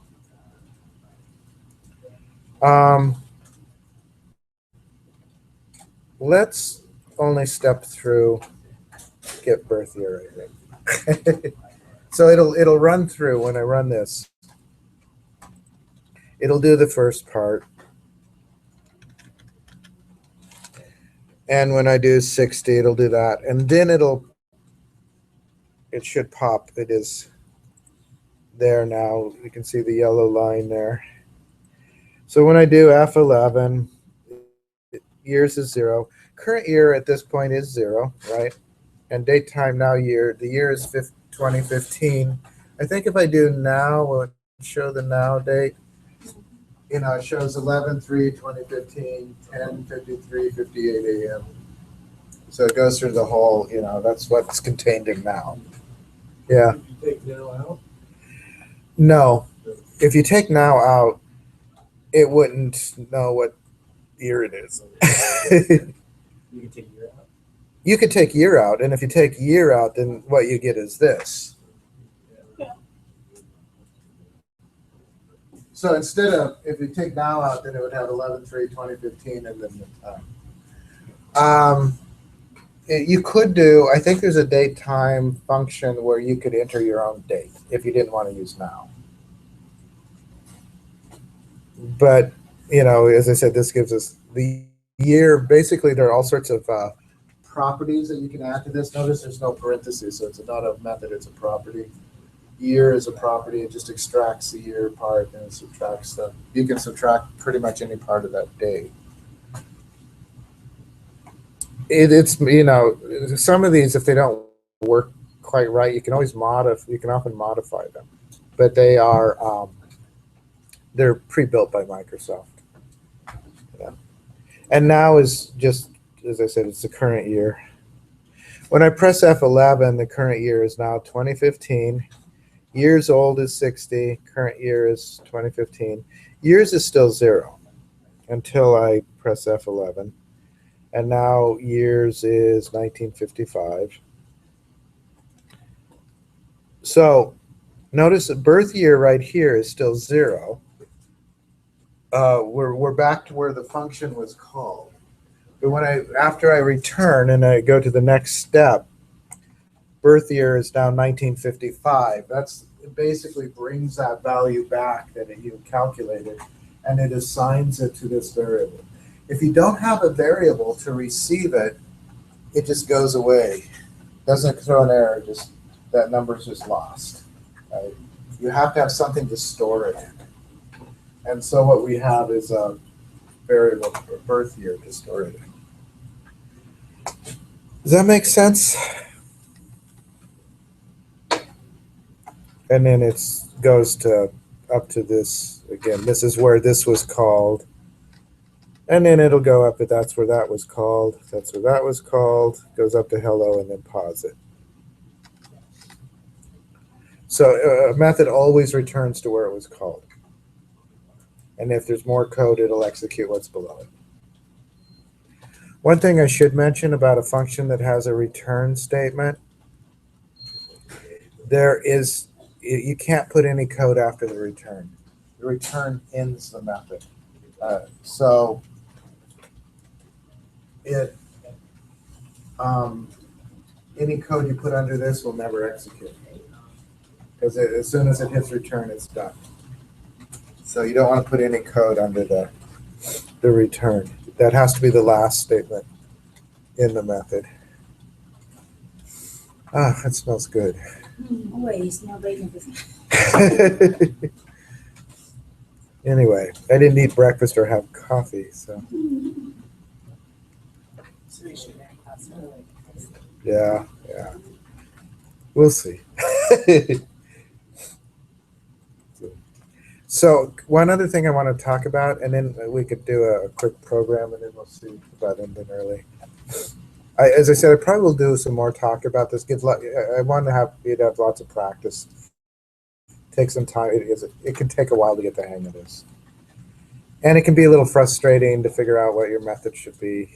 Let's only step through, get birth year, I think. So it'll run through when I run this. It'll do the first part. And when I do 60, it'll do that. And then it should pop. It is there now. You can see the yellow line there. So when I do F11, years is 0. Current year at this point is 0, right? And date time now year, the year is 2015. I think if I do now, will it show the now date? You know, it shows 11/3/2015, 10:53:58 a.m. So it goes through the whole, you know, that's what's contained in now. Yeah. If you take now out, No. If you take now out, it wouldn't know what year it is. you can take year out. You could take year out, and if you take year out, then what you get is this. So instead of, if you take now out, then it would have 11/3/2015 and then the time. You could do, I think there's a date time function where you could enter your own date if you didn't want to use now. But, you know, as I said, this gives us the year. Basically, there are all sorts of properties that you can add to this. Notice there's no parentheses, so it's not a method, it's a property. Year is a property. It just extracts the year part and it subtracts the, you can subtract pretty much any part of that day. It's, you know, some of these, if they don't work quite right, you can always modify, you can often modify them, but they are, they're pre-built by Microsoft. Yeah. And now is just, as I said, it's the current year. When I press F11, the current year is now 2015. Years old is 60. Current year is 2015. Years is still 0 until I press F11. And now years is 1955. So notice the birth year right here is still 0. We're back to where the function was called. But when after I return and I go to the next step, birth year is now 1955. It basically brings that value back that you calculated, and it assigns it to this variable. If you don't have a variable to receive it, it just goes away. Doesn't throw an error, just that number's just lost. Right? You have to have something to store it in. And so what we have is a variable for birth year to store it in. Does that make sense? And then it goes to up to this again. This is where this was called. And then it'll go up, but that's where that was called. That's where that was called. Goes up to hello and then pause it. So a method always returns to where it was called. And if there's more code, it'll execute what's below it. One thing I should mention about a function that has a return statement, you can't put any code after the return. The return ends the method. So any code you put under this will never execute, because as soon as it hits return, it's done. So you don't want to put any code under the return. That has to be the last statement in the method. Ah, that smells good. Always no bacon. Anyway, I didn't eat breakfast or have coffee, so yeah. We'll see. So one other thing I want to talk about, and then we could do a quick program, and then we'll see about ending early. As I said, I probably will do some more talk about this. I want to have you to have lots of practice. Take some time. It can take a while to get the hang of this, and it can be a little frustrating to figure out what your method should be.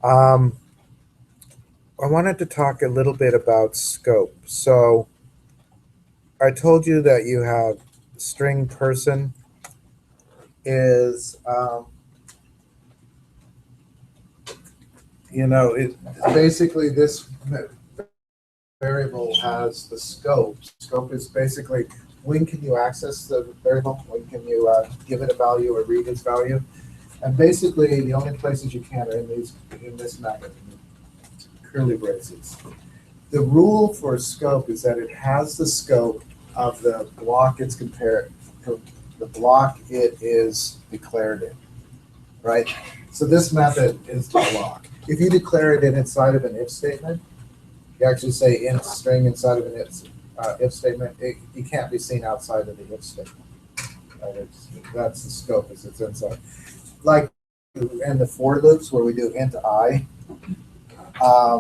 I wanted to talk a little bit about scope. So I told you that you have string person is basically this variable has the scope. Scope is basically when can you access the variable, when can you give it a value or read its value, and basically the only places you can are in this method, curly braces. The rule for scope is that it has the scope of the block it's compared to the block it is declared in, right? So this method is the block. If you declare it inside of an if statement, you actually say int string inside of an if statement, it can't be seen outside of the if statement. Right? That's the scope, is it's inside. Like in the for loops where we do int I,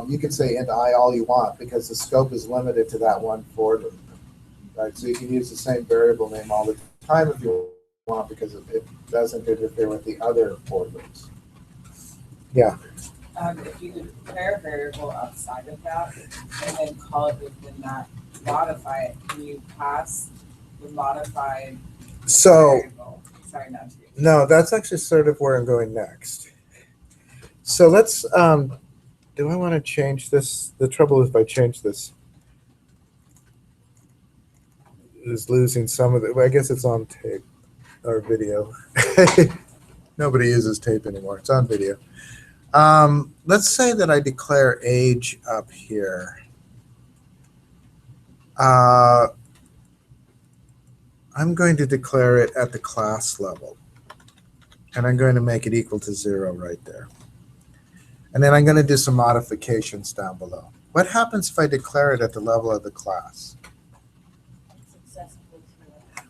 you can say int I all you want because the scope is limited to that one for loop. Right? So you can use the same variable name all the time if you want because it doesn't interfere with the other for loops. Yeah. If you could declare a variable outside of that and then call it within that, modify it, can you pass the modified variable? Sorry, not to. No, that's actually sort of where I'm going next. So let's, do I want to change this? The trouble is if I change this, is losing some of it. Well, I guess it's on tape or video. Nobody uses tape anymore. It's on video. Let's say that I declare age up here. I'm going to declare it at the class level. And I'm going to make it equal to 0 right there. And then I'm going to do some modifications down below. What happens if I declare it at the level of the class?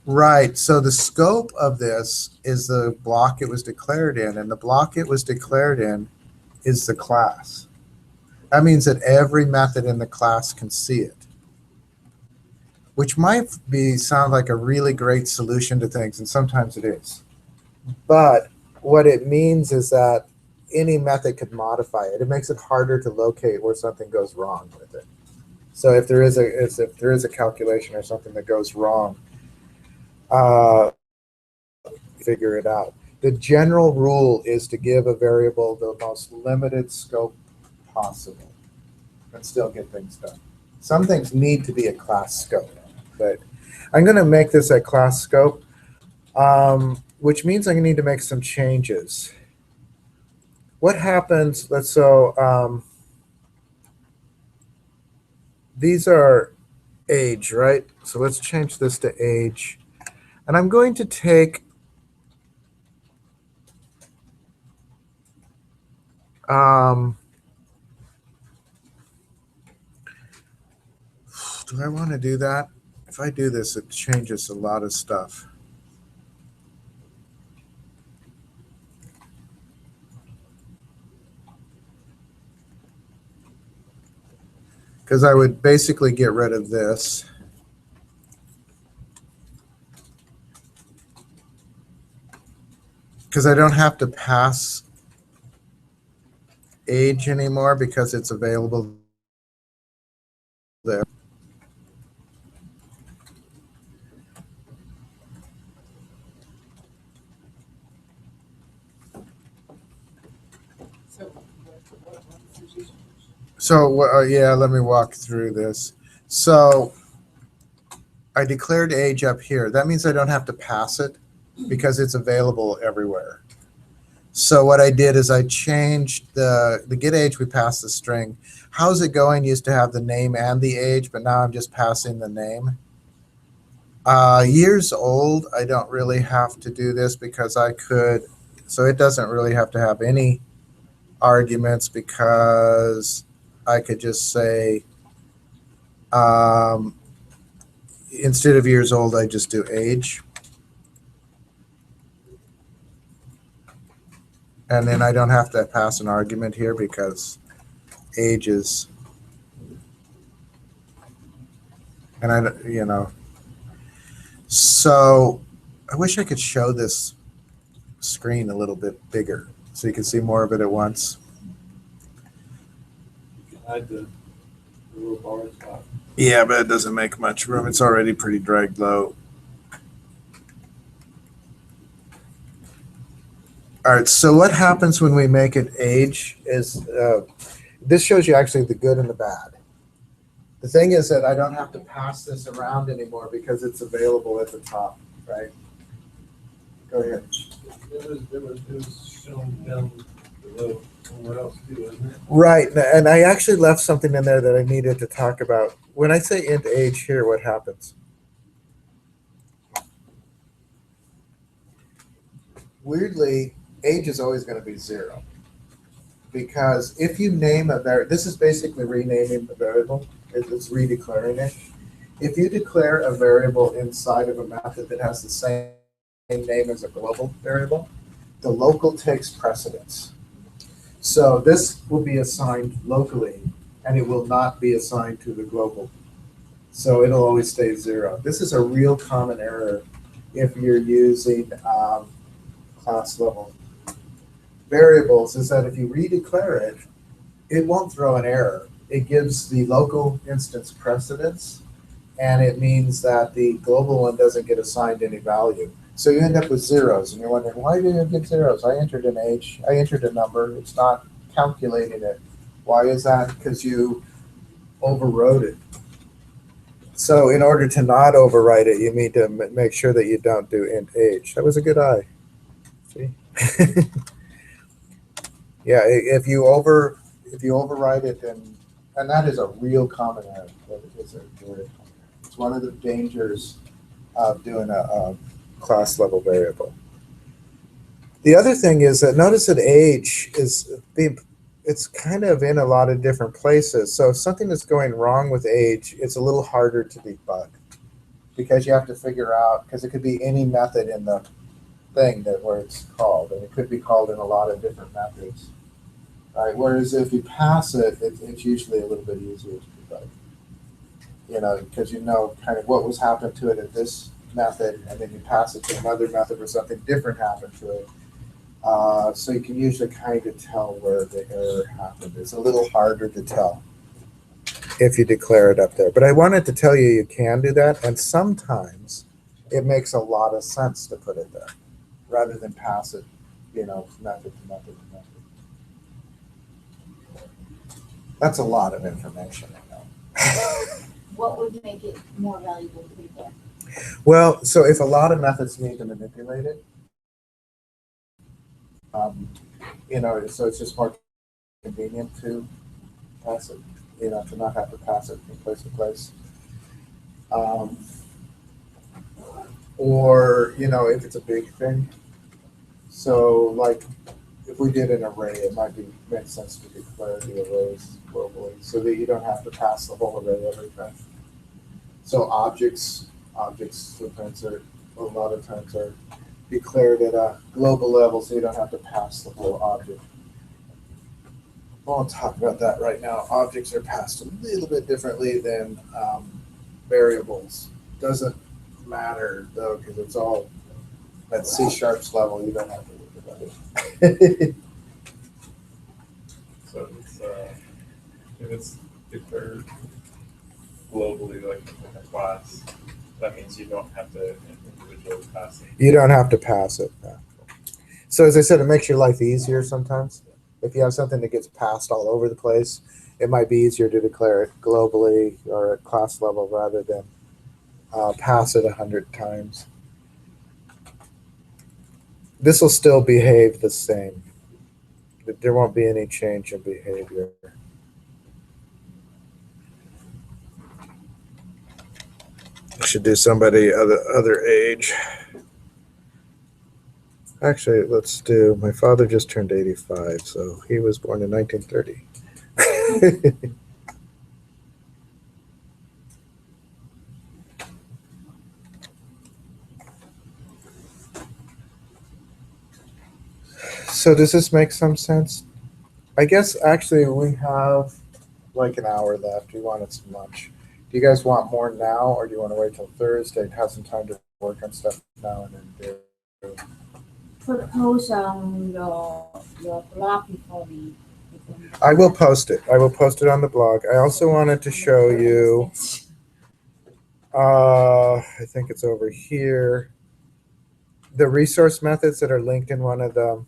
Right, so the scope of this is the block it was declared in, and the block it was declared in is the class. That means that every method in the class can see it, which might sound like a really great solution to things, and sometimes it is. But what it means is that any method could modify it. It makes it harder to locate where something goes wrong with it. So if there is a calculation or something that goes wrong, figure it out. The general rule is to give a variable the most limited scope possible and still get things done. Some things need to be a class scope, but I'm going to make this a class scope, which means I need to make some changes. What happens, these are age, right? So let's change this to age. And I'm going to take do I want to do that? If I do this, it changes a lot of stuff. Because I would basically get rid of this. Because I don't have to pass age anymore because it's available there. So yeah, let me walk through this. So I declared age up here. That means I don't have to pass it because it's available everywhere. So what I did is I changed the get age, we passed the string. How's it going used to have the name and the age, but now I'm just passing the name. Years old, I don't really have to do this because I could, so it doesn't really have to have any arguments because I could just say, instead of years old, I just do age. And then I don't have to pass an argument here because age is, and so I wish I could show this screen a little bit bigger so you can see more of it at once. You can hide the little bar spot. Yeah, but it doesn't make much room. It's already pretty dragged low. All right, so what happens when we make it age is, this shows you actually the good and the bad. The thing is that I don't have to pass this around anymore because it's available at the top, right? Go ahead. It was shown down below somewhere else too, wasn't it? Right, and I actually left something in there that I needed to talk about. When I say int age here, what happens? Weirdly, age is always going to be 0. Because if you name a variable, this is basically renaming the variable, it's redeclaring it. If you declare a variable inside of a method that has the same name as a global variable, the local takes precedence. So this will be assigned locally, and it will not be assigned to the global. So it'll always stay 0. This is a real common error if you're using class level variables, is that if you redeclare it, it won't throw an error. It gives the local instance precedence, and it means that the global one doesn't get assigned any value. So you end up with zeros, and you're wondering, why did it get zeros? I entered an age, I entered a number, it's not calculating it. Why is that? Because you overrode it. So in order to not overwrite it, you need to make sure that you don't do int age. That was a good eye. See? Yeah, if you overwrite it, and that is a real common error. It's one of the dangers of doing a class level variable. The other thing is that notice that age it's kind of in a lot of different places. So if something is going wrong with age, it's a little harder to debug because you have to figure out, because it could be any method in the thing where it's called, and it could be called in a lot of different methods. Right? Whereas if you pass it, it's usually a little bit easier to debug. Because you know kind of what was happening to it at this method, and then you pass it to another method where something different happened to it. So you can usually kind of tell where the error happened. It's a little harder to tell if you declare it up there. But I wanted to tell you you can do that, and sometimes it makes a lot of sense to put it there rather than pass it, method to method to method. That's a lot of information, I know. What would make it more valuable to be there? Well, so if a lot of methods need to manipulate it, so it's just more convenient to pass it, to not have to pass it from place to place. Or, if it's a big thing. So like if we did an array, it might make sense to declare the arrays globally so that you don't have to pass the whole array every time. So objects sometimes a lot of times are declared at a global level so you don't have to pass the whole object. I won't talk about that right now. Objects are passed a little bit differently than variables. Doesn't matter though, because it's all at C# level. You don't have to worry about it. So if it's declared globally, like in a class, that means you don't have to individually pass it. You don't have to pass it. No. So as I said, it makes your life easier sometimes. If you have something that gets passed all over the place, it might be easier to declare it globally or at class level rather than pass it 100 times. This will still behave the same. There won't be any change in behavior. I should do somebody other age. Actually, let's do, my father just turned 85, so he was born in 1930. So does this make some sense? I guess actually we have like an hour left. Do you want it so much? Do you guys want more now, or do you want to wait till Thursday and have some time to work on stuff now and then do? Propose your blog before we. I will post it. I will post it on the blog. I also wanted to show you, I think it's over here, the resource methods that are linked in one of the,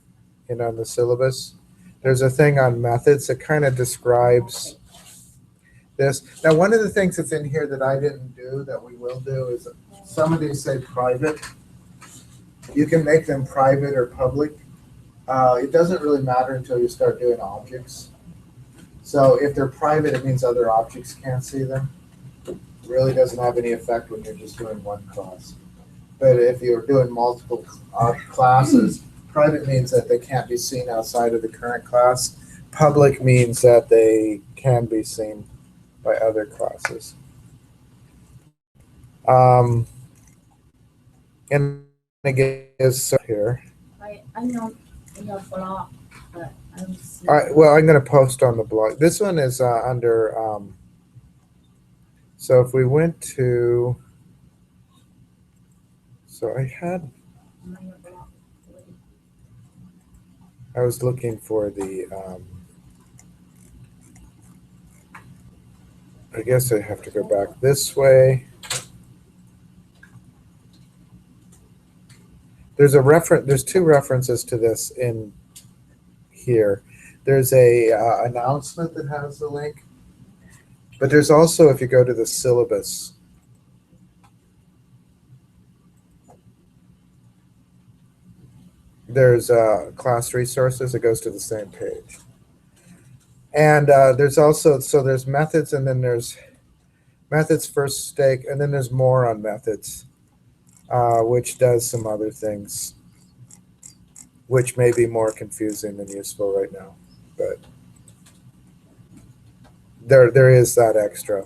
the syllabus. There's a thing on methods that kind of describes this. Now, one of the things that's in here that I didn't do that we will do is some of these say private. You can make them private or public. It doesn't really matter until you start doing objects. So if they're private, it means other objects can't see them. It really doesn't have any effect when you're just doing one class. But if you're doing multiple classes, private means that they can't be seen outside of the current class. Public means that they can be seen by other classes. And again, is here. I know in your blog, but I don't see. Well, I'm going to post on the blog. This one is under. So if we went to. So I had. I was looking for the. I guess I have to go back this way. There's a reference. There's two references to this in here. There's a announcement that has the link, but there's also, if you go to the syllabus, there's class resources. It goes to the same page. And there's also, so there's methods, and then there's methods first stake, and then there's more on methods, which does some other things, which may be more confusing than useful right now. But there is that extra.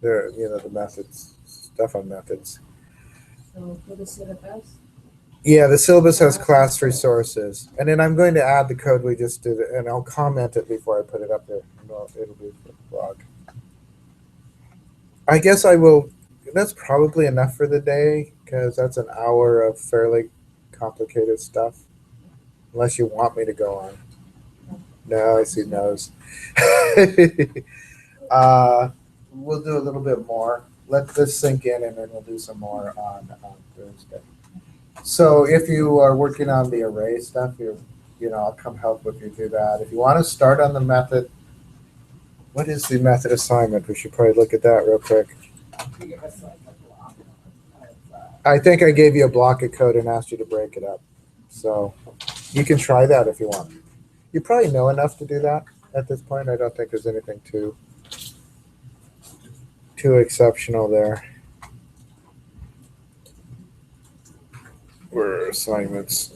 There, the methods, stuff on methods. So for the syllabus. Yeah, the syllabus has class resources. And then I'm going to add the code we just did, and I'll comment it before I put it up there. It'll be for the blog. I guess I will, that's probably enough for the day, because that's an hour of fairly complicated stuff. Unless you want me to go on. No, I see no's. We'll do a little bit more. Let this sink in, and then we'll do some more on Thursday. So if you are working on the array stuff, I'll come help if you do that. If you want to start on the method, what is the method assignment? We should probably look at that real quick. I think I gave you a block of code and asked you to break it up. So you can try that if you want. You probably know enough to do that at this point. I don't think there's anything too exceptional there. Where are assignments?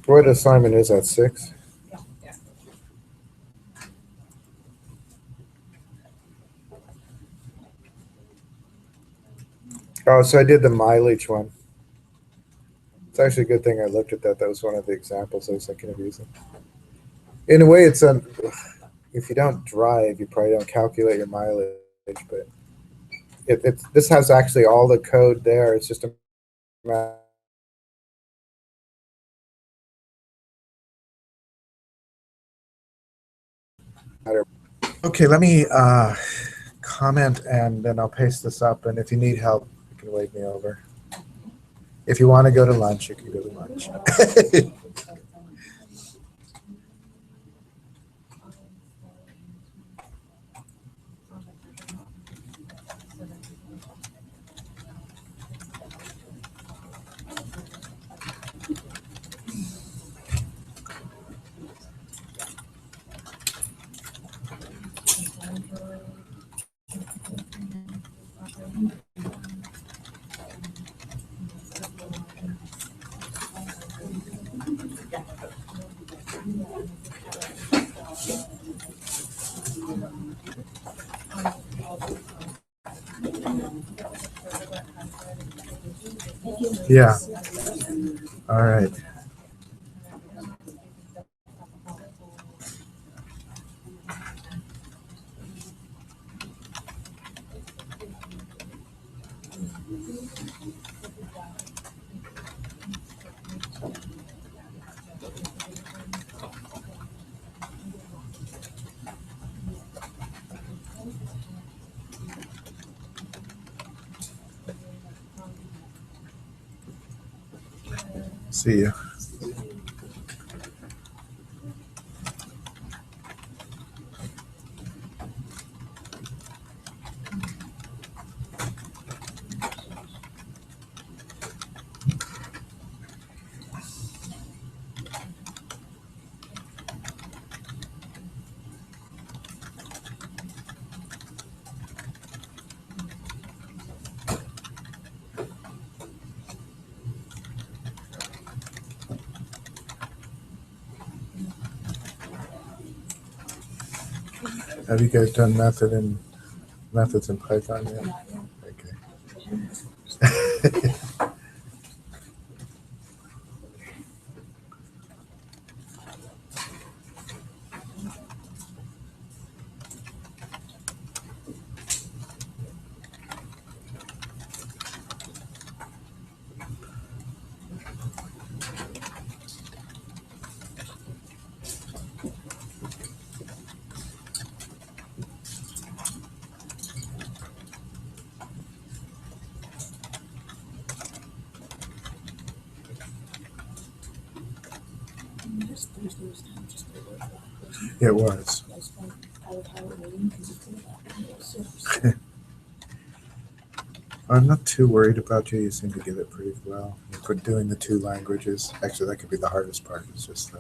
What assignment is that, 6? Yeah. Oh, so I did the mileage one. It's actually a good thing I looked at that. That was one of the examples I was thinking of using. In a way, it's if you don't drive, you probably don't calculate your mileage, but this has actually all the code there. It's just a matter. Okay, let me comment, and then I'll paste this up. And if you need help, you can wave me over. If you want to go to lunch, you can go to lunch. Yeah. All right. See you. Have you guys done methods in Python yet? Okay. It was. I'm not too worried about you. You seem to get it pretty well. For doing the two languages, actually, that could be the hardest part. It's just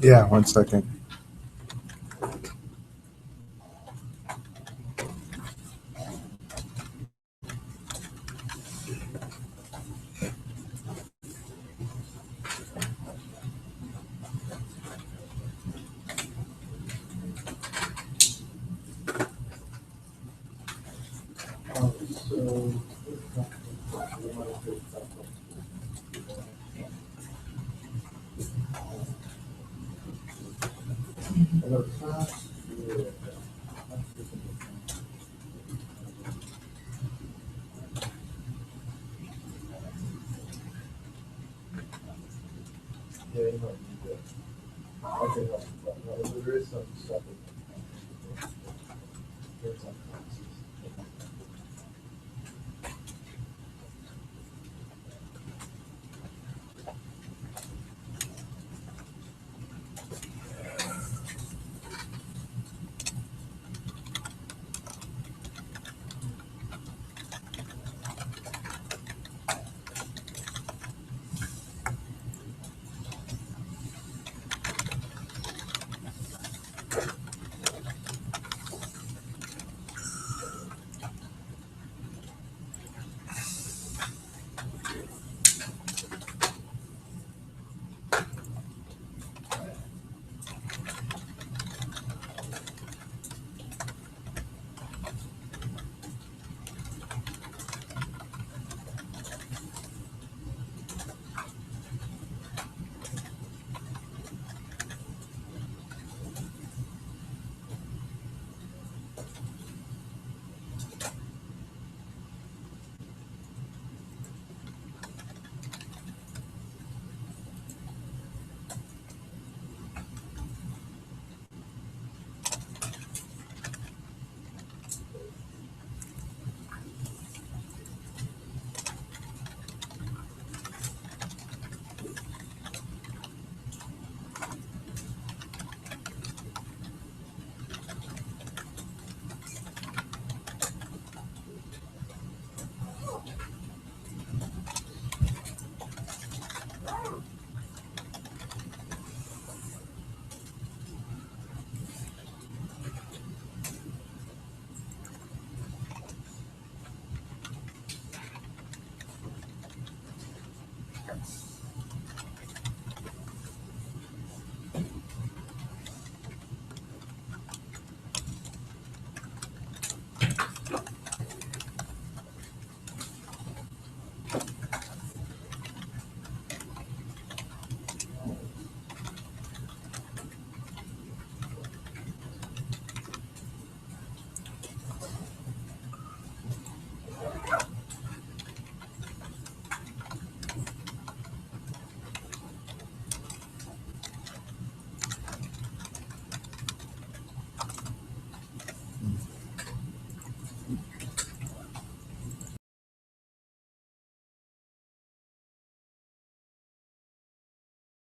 yeah. 1 second. Yeah, you might need that. Okay, no, there is some stuff. There's some.